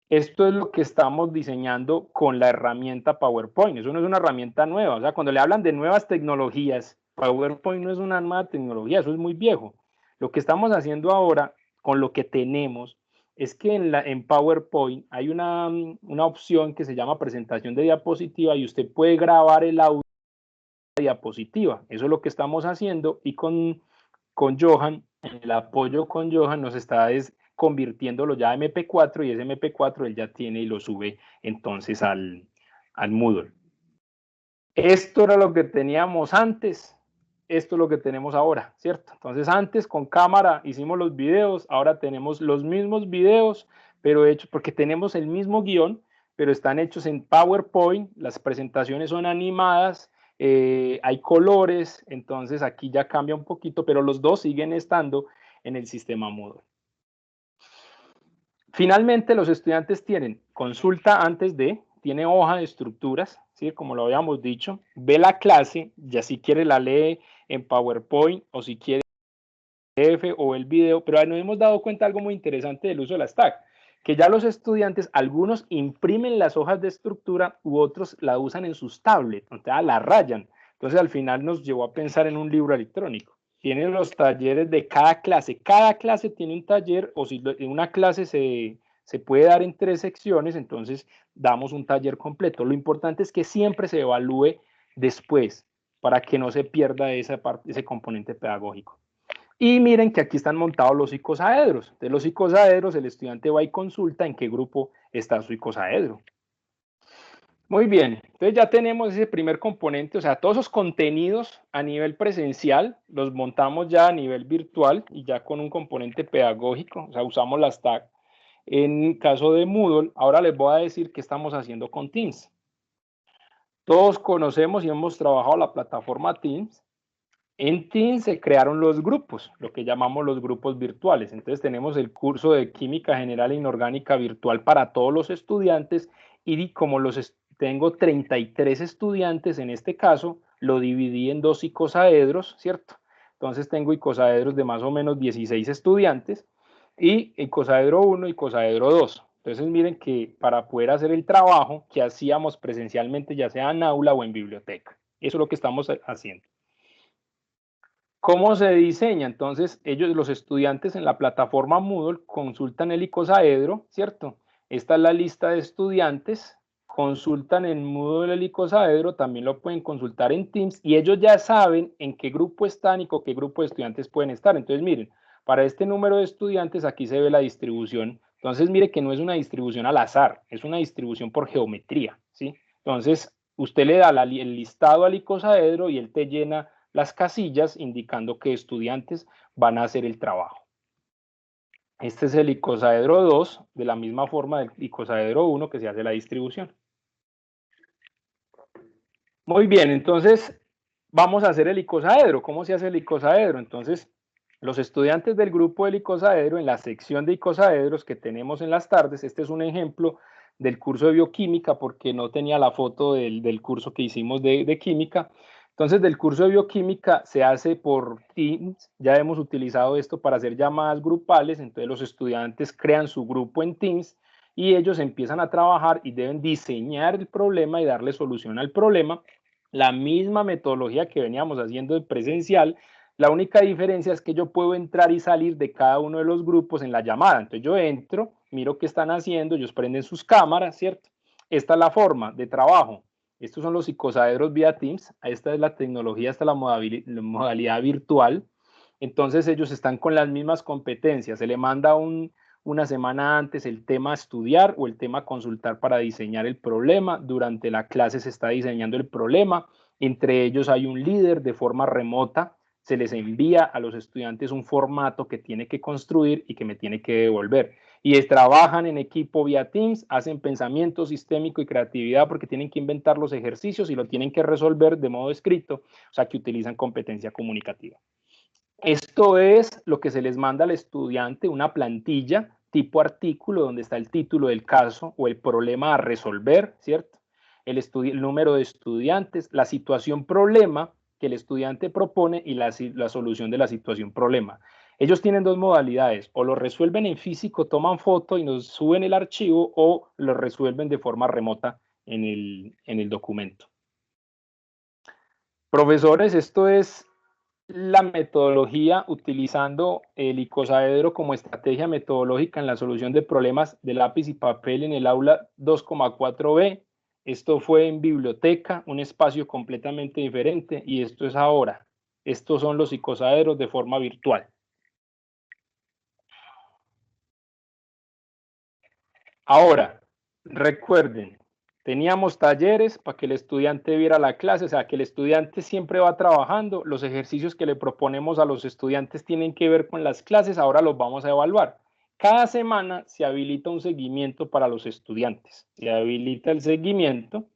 B: Esto es lo que estamos diseñando con la herramienta PowerPoint. Eso no es una herramienta nueva. O sea, cuando le hablan de nuevas tecnologías, PowerPoint no es una nueva tecnología, eso es muy viejo. Lo que estamos haciendo ahora con lo que tenemos es que en PowerPoint hay una opción que se llama presentación de diapositiva y usted puede grabar el audio de la diapositiva. Eso es lo que estamos haciendo y con Johan, el apoyo con Johan nos está convirtiéndolo ya a MP4 y ese MP4 él ya tiene y lo sube entonces al Moodle. Esto era lo que teníamos antes, esto es lo que tenemos ahora, ¿cierto? Entonces antes con cámara hicimos los videos, ahora tenemos los mismos videos, pero hechos porque tenemos el mismo guión, pero están hechos en PowerPoint, las presentaciones son animadas, hay colores, entonces aquí ya cambia un poquito, pero los dos siguen estando en el sistema Moodle. Finalmente, los estudiantes tienen consulta antes de, tiene hoja de estructuras, ¿sí? Como lo habíamos dicho, ve la clase, ya si quiere la lee en PowerPoint o si quiere PDF o el video, pero nos hemos dado cuenta de algo muy interesante del uso de las TAC, que ya los estudiantes, algunos imprimen las hojas de estructura u otros la usan en sus tablets, o sea, la rayan. Entonces al final nos llevó a pensar en un libro electrónico. Tienen los talleres de cada clase tiene un taller, o si en una clase se puede dar en 3 secciones, entonces damos un taller completo. Lo importante es que siempre se evalúe después, para que no se pierda ese componente pedagógico. Y miren que aquí están montados los icosaedros. De los icosaedros, el estudiante va y consulta en qué grupo está su icosaedro. Muy bien, entonces ya tenemos ese primer componente, o sea, todos esos contenidos a nivel presencial los montamos ya a nivel virtual y ya con un componente pedagógico, o sea, usamos las TAC. En caso de Moodle, ahora les voy a decir qué estamos haciendo con Teams. Todos conocemos y hemos trabajado la plataforma Teams. En Teams se crearon los grupos, lo que llamamos los grupos virtuales. Entonces tenemos el curso de Química General e Inorgánica virtual para todos los estudiantes y como tengo 33 estudiantes en este caso, lo dividí en 2 icosaedros, ¿cierto? Entonces tengo icosaedros de más o menos 16 estudiantes y icosaedro 1 y icosaedro 2. Entonces miren que para poder hacer el trabajo que hacíamos presencialmente, ya sea en aula o en biblioteca. Eso es lo que estamos haciendo. ¿Cómo se diseña? Entonces, los estudiantes en la plataforma Moodle consultan el icosaedro, ¿cierto? Esta es la lista de estudiantes, consultan en Moodle el icosaedro, también lo pueden consultar en Teams y ellos ya saben en qué grupo están y con qué grupo de estudiantes pueden estar. Entonces, miren, para este número de estudiantes aquí se ve la distribución. Entonces, mire que no es una distribución al azar, es una distribución por geometría, ¿sí? Entonces, usted le da el listado al icosaedro y él te llena las casillas indicando qué estudiantes van a hacer el trabajo. Este es el icosaedro 2, de la misma forma del icosaedro 1 que se hace la distribución. Muy bien, entonces vamos a hacer el icosaedro. ¿Cómo se hace el icosaedro? Entonces, los estudiantes del grupo del icosaedro, en la sección de icosaedros que tenemos en las tardes, este es un ejemplo del curso de bioquímica porque no tenía la foto del curso que hicimos de química. Entonces, del curso de bioquímica se hace por Teams. Ya hemos utilizado esto para hacer llamadas grupales. Entonces, los estudiantes crean su grupo en Teams y ellos empiezan a trabajar y deben diseñar el problema y darle solución al problema. La misma metodología que veníamos haciendo en presencial. La única diferencia es que yo puedo entrar y salir de cada uno de los grupos en la llamada. Entonces, yo entro, miro qué están haciendo, ellos prenden sus cámaras, ¿cierto? Esta es la forma de trabajo. Estos son los icosaedros vía Teams. Esta es la tecnología, esta es la modalidad virtual. Entonces ellos están con las mismas competencias. Se le manda una semana antes el tema a estudiar o el tema a consultar para diseñar el problema. Durante la clase se está diseñando el problema. Entre ellos hay un líder de forma remota. se les envía a los estudiantes un formato que tiene que construir y que me tiene que devolver. Y trabajan en equipo vía Teams, hacen pensamiento sistémico y creatividad porque tienen que inventar los ejercicios y lo tienen que resolver de modo escrito, o sea que utilizan competencia comunicativa. Esto es lo que se les manda al estudiante, una plantilla tipo artículo donde está el título del caso o el problema a resolver, ¿cierto? El número de estudiantes, la situación problema que el estudiante propone y la solución de la situación problema. Ellos tienen dos modalidades, o lo resuelven en físico, toman foto y nos suben el archivo, o lo resuelven de forma remota en el documento. Profesores, esto es la metodología utilizando el icosaedro como estrategia metodológica en la solución de problemas de lápiz y papel en el aula 2,4B. Esto fue en biblioteca, un espacio completamente diferente, y esto es ahora. Estos son los icosaedros de forma virtual. Ahora, recuerden, teníamos talleres para que el estudiante viera la clase, o sea, que el estudiante siempre va trabajando. Los ejercicios que le proponemos a los estudiantes tienen que ver con las clases, ahora los vamos a evaluar. Cada semana se habilita un seguimiento para los estudiantes. Se habilita el seguimiento,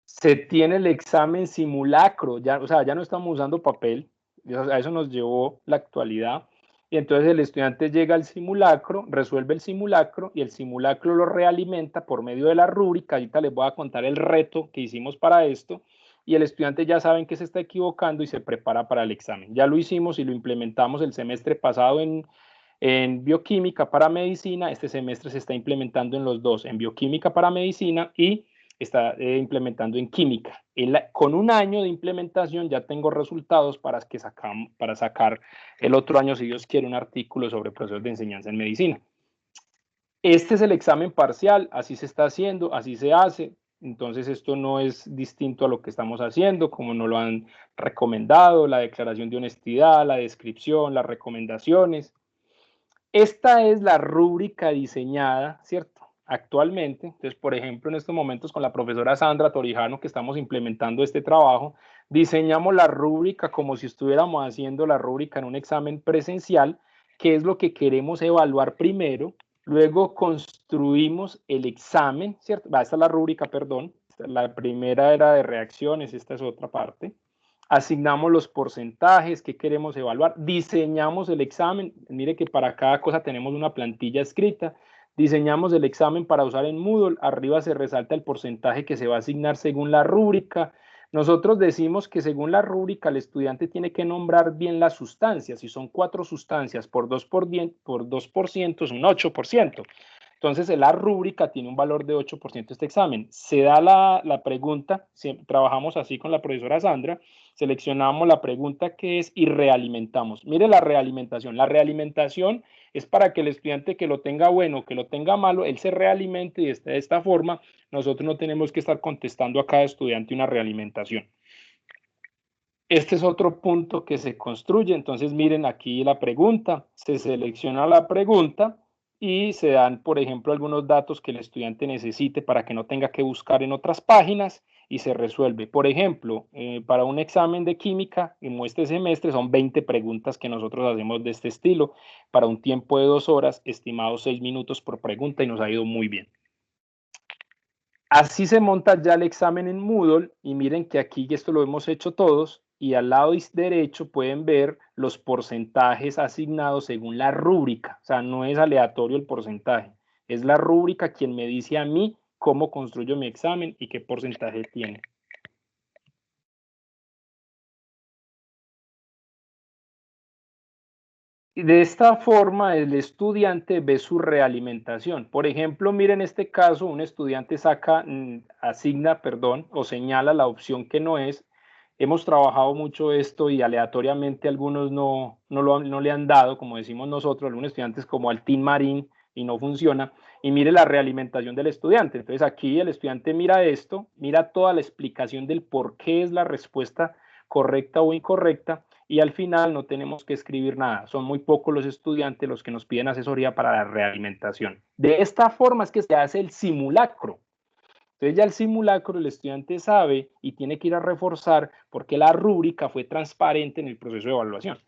B: se tiene el examen simulacro, ya, o sea, ya no estamos usando papel, a eso nos llevó la actualidad. Y entonces el estudiante llega al simulacro, resuelve el simulacro y el simulacro lo realimenta por medio de la rúbrica. Ahorita les voy a contar el reto que hicimos para esto y el estudiante ya sabe que se está equivocando y se prepara para el examen. Ya lo hicimos y lo implementamos el semestre pasado en bioquímica para medicina. Este semestre se está implementando en los dos, en bioquímica para medicina y está implementando en química. Con un año de implementación ya tengo resultados para sacar el otro año, si Dios quiere, un artículo sobre procesos de enseñanza en medicina. Este es el examen parcial, así se está haciendo, así se hace. Entonces esto no es distinto a lo que estamos haciendo, como nos lo han recomendado, la declaración de honestidad, la descripción, las recomendaciones. Esta es la rúbrica diseñada, ¿cierto? Actualmente, entonces, por ejemplo, en estos momentos con la profesora Sandra Torijano, que estamos implementando este trabajo, diseñamos la rúbrica como si estuviéramos haciendo la rúbrica en un examen presencial, que es lo que queremos evaluar primero, luego construimos el examen, ¿cierto? Esta es la rúbrica, perdón, la primera era de reacciones, esta es otra parte. Asignamos los porcentajes que queremos evaluar, diseñamos el examen, mire que para cada cosa tenemos una plantilla escrita, diseñamos el examen para usar en Moodle, arriba se resalta el porcentaje que se va a asignar según la rúbrica. Nosotros decimos que según la rúbrica el estudiante tiene que nombrar bien las sustancias, si son 4 sustancias por 2% es un 8%. Entonces, la rúbrica tiene un valor de 8% este examen. Se da la pregunta, trabajamos así con la profesora Sandra, seleccionamos la pregunta que es y realimentamos. Mire la realimentación. La realimentación es para que el estudiante que lo tenga bueno, que lo tenga malo, él se realimente y de esta forma nosotros no tenemos que estar contestando a cada estudiante una realimentación. Este es otro punto que se construye. Entonces, miren aquí la pregunta. Se selecciona la pregunta y se dan, por ejemplo, algunos datos que el estudiante necesite para que no tenga que buscar en otras páginas y se resuelve. Por ejemplo, para un examen de química, como este semestre, son 20 preguntas que nosotros hacemos de este estilo para un tiempo de 2 horas, estimado 6 minutos por pregunta y nos ha ido muy bien. Así se monta ya el examen en Moodle y miren que aquí esto lo hemos hecho todos y al lado derecho pueden ver los porcentajes asignados según la rúbrica, o sea, no es aleatorio el porcentaje, es la rúbrica quien me dice a mí cómo construyo mi examen y qué porcentaje tiene. De esta forma, el estudiante ve su realimentación. Por ejemplo, miren este caso, un estudiante asigna, o señala la opción que no es. Hemos trabajado mucho esto y aleatoriamente algunos no le han dado, como decimos nosotros, algunos estudiantes como al Team Marín y no funciona. Y mire la realimentación del estudiante. Entonces aquí el estudiante mira esto, mira toda la explicación del por qué es la respuesta correcta o incorrecta y al final no tenemos que escribir nada. Son muy pocos los estudiantes los que nos piden asesoría para la realimentación. De esta forma es que se hace el simulacro. Entonces ya el simulacro el estudiante sabe y tiene que ir a reforzar porque la rúbrica fue transparente en el proceso de evaluación.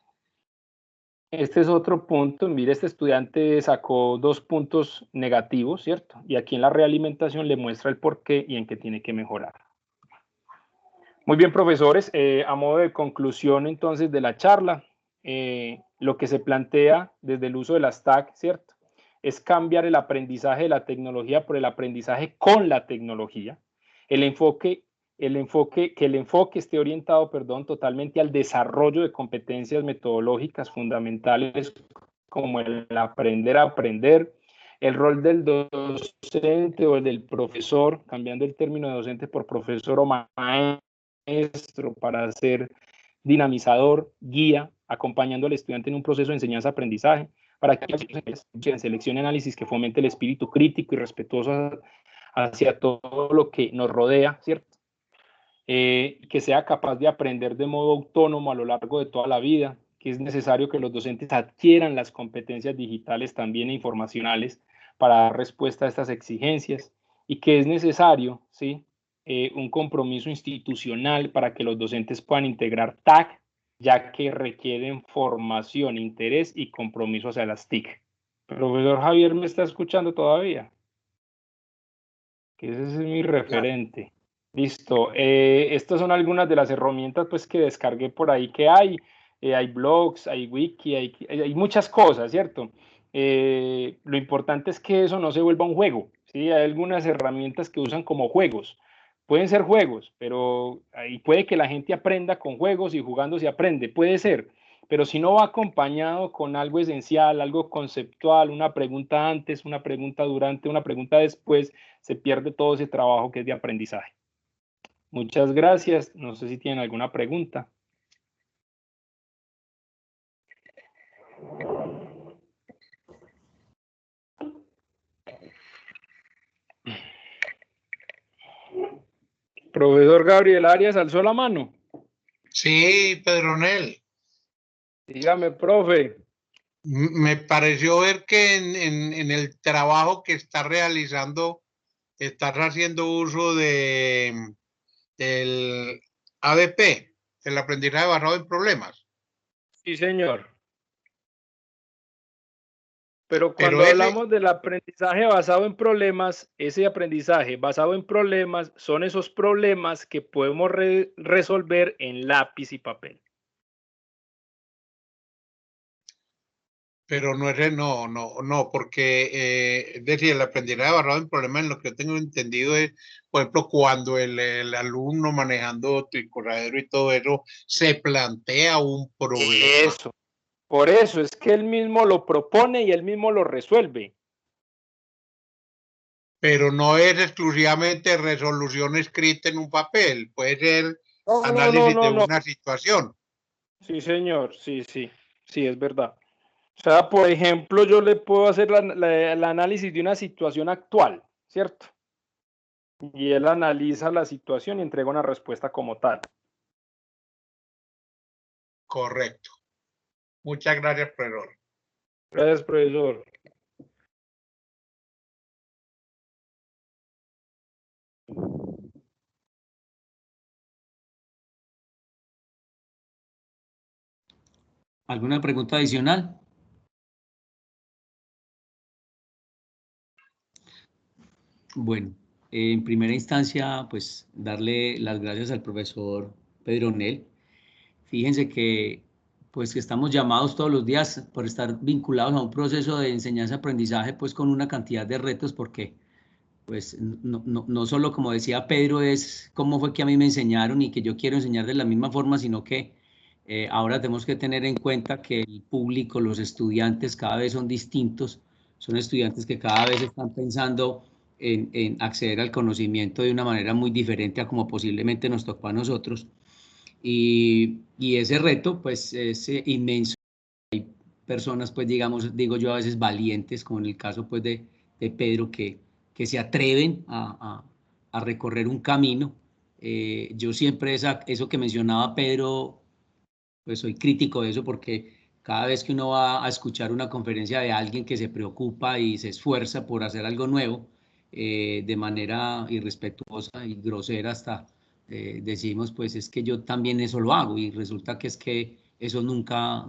B: Este es otro punto. Mire, este estudiante sacó 2 puntos negativos, ¿cierto? Y aquí en la realimentación le muestra el por qué y en qué tiene que mejorar. Muy bien, profesores. A modo de conclusión, entonces, de la charla, lo que se plantea desde el uso de las TAC, ¿cierto? Es cambiar el aprendizaje de la tecnología por el aprendizaje con la tecnología. Que el enfoque esté orientado, totalmente al desarrollo de competencias metodológicas fundamentales como el aprender a aprender, el rol del docente o el del profesor, cambiando el término de docente por profesor o maestro para ser dinamizador, guía, acompañando al estudiante en un proceso de enseñanza-aprendizaje, para que en selección y análisis que fomente el espíritu crítico y respetuoso hacia todo lo que nos rodea, ¿cierto? Que sea capaz de aprender de modo autónomo a lo largo de toda la vida, que es necesario que los docentes adquieran las competencias digitales también e informacionales para dar respuesta a estas exigencias y que es necesario, ¿sí? Un compromiso institucional para que los docentes puedan integrar TAC, ya que requieren formación, interés y compromiso hacia las TIC. Profesor Javier, ¿me está escuchando todavía? Que ese es mi referente. Listo. Estas son algunas de las herramientas pues, que descargué por ahí que hay. Hay blogs, hay wiki, hay muchas cosas, ¿cierto? Lo importante es que eso no se vuelva un juego, ¿sí? Hay algunas herramientas que usan como juegos. Pueden ser juegos, pero ahí puede que la gente aprenda con juegos y jugando se aprende, puede ser. Pero si no va acompañado con algo esencial, algo conceptual, una pregunta antes, una pregunta durante, una pregunta después, se pierde todo ese trabajo que es de aprendizaje. Muchas gracias. No sé si tienen alguna pregunta. Profesor Gabriel Arias, alzó la mano.
C: Sí, Pedronel.
B: Dígame, profe.
C: Me pareció ver que en el trabajo que está realizando, estás haciendo uso del ABP, el aprendizaje basado en problemas.
B: Sí, señor. Pero cuando hablamos del aprendizaje basado en problemas, ese aprendizaje basado en problemas son esos problemas que podemos resolver en lápiz y papel.
C: Pero no es, no, porque es decir, el aprendizaje basado en problemas, en lo que yo tengo entendido es, por ejemplo, cuando el alumno manejando Tricorradero y todo eso, se plantea un problema.
B: Eso. Por eso es que él mismo lo propone y él mismo lo resuelve.
C: Pero no es exclusivamente resolución escrita en un papel, puede ser análisis de una situación.
B: Sí, señor, sí, es verdad. O sea, por ejemplo, yo le puedo hacer el análisis de una situación actual, ¿cierto? Y él analiza la situación y entrega una respuesta como tal.
C: Correcto. Muchas gracias, profesor.
B: Gracias, profesor.
A: ¿Alguna pregunta adicional? Bueno, en primera instancia, pues darle las gracias al profesor Pedronel. Fíjense que pues que estamos llamados todos los días por estar vinculados a un proceso de enseñanza-aprendizaje pues con una cantidad de retos porque pues no solo como decía Pedro es cómo fue que a mí me enseñaron y que yo quiero enseñar de la misma forma, sino que ahora tenemos que tener en cuenta que el público, los estudiantes cada vez son distintos, son estudiantes que cada vez están pensando en acceder al conocimiento de una manera muy diferente a como posiblemente nos tocó a nosotros. Y ese reto pues es inmenso. Hay personas pues digamos, digo yo a veces valientes, como en el caso pues de Pedro, que se atreven a recorrer un camino. Yo siempre eso que mencionaba Pedro, pues soy crítico de eso porque cada vez que uno va a escuchar una conferencia de alguien que se preocupa y se esfuerza por hacer algo nuevo, de manera irrespetuosa y grosera hasta decimos, pues es que yo también eso lo hago y resulta que es que eso nunca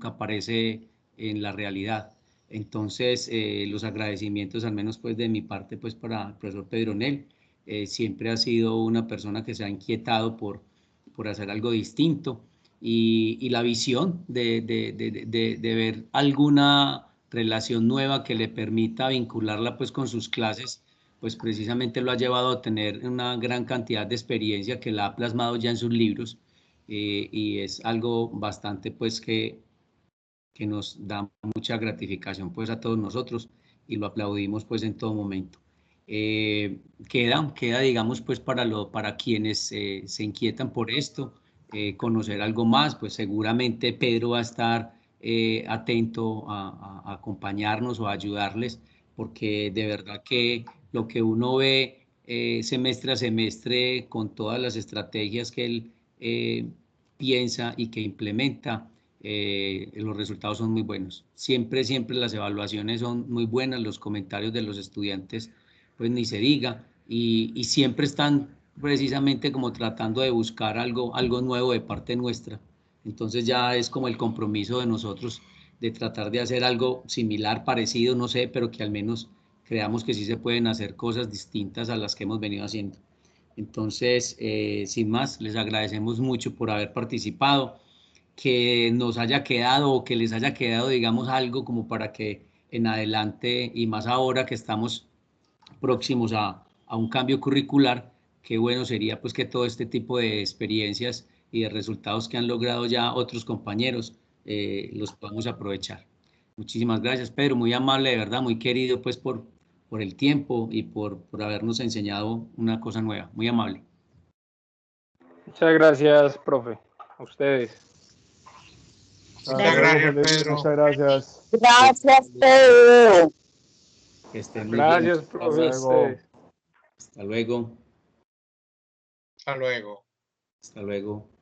A: aparece en la realidad. Entonces, los agradecimientos, al menos pues de mi parte, pues para el profesor Pedronel, siempre ha sido una persona que se ha inquietado por hacer algo distinto y la visión de ver alguna relación nueva que le permita vincularla pues con sus clases, pues precisamente lo ha llevado a tener una gran cantidad de experiencia que la ha plasmado ya en sus libros y es algo bastante pues que nos da mucha gratificación pues a todos nosotros y lo aplaudimos pues en todo momento. Queda digamos pues para quienes se inquietan por esto, conocer algo más, pues seguramente Pedro va a estar atento a acompañarnos o a ayudarles, porque de verdad que lo que uno ve semestre a semestre con todas las estrategias que él piensa y que implementa, los resultados son muy buenos. Siempre las evaluaciones son muy buenas, los comentarios de los estudiantes, pues ni se diga, y siempre están precisamente como tratando de buscar algo nuevo de parte nuestra. Entonces ya es como el compromiso de nosotros de tratar de hacer algo similar, parecido, no sé, pero que al menos creamos que sí se pueden hacer cosas distintas a las que hemos venido haciendo. Entonces, sin más, les agradecemos mucho por haber participado, que nos haya quedado o que les haya quedado, digamos, algo como para que en adelante y más ahora que estamos próximos a un cambio curricular, qué bueno sería pues que todo este tipo de experiencias y de resultados que han logrado ya otros compañeros los podamos aprovechar. Muchísimas gracias, Pedro, muy amable, de verdad, muy querido pues por el tiempo y por habernos enseñado una cosa nueva, muy amable.
B: Muchas gracias, profe. A ustedes.
C: Muchas gracias, Pedro.
D: Muchas gracias.
E: Gracias, Pedro.
A: Que estén muy bien.
B: Gracias, profe. A ustedes.
A: Hasta luego.
C: Hasta luego.
A: Hasta luego.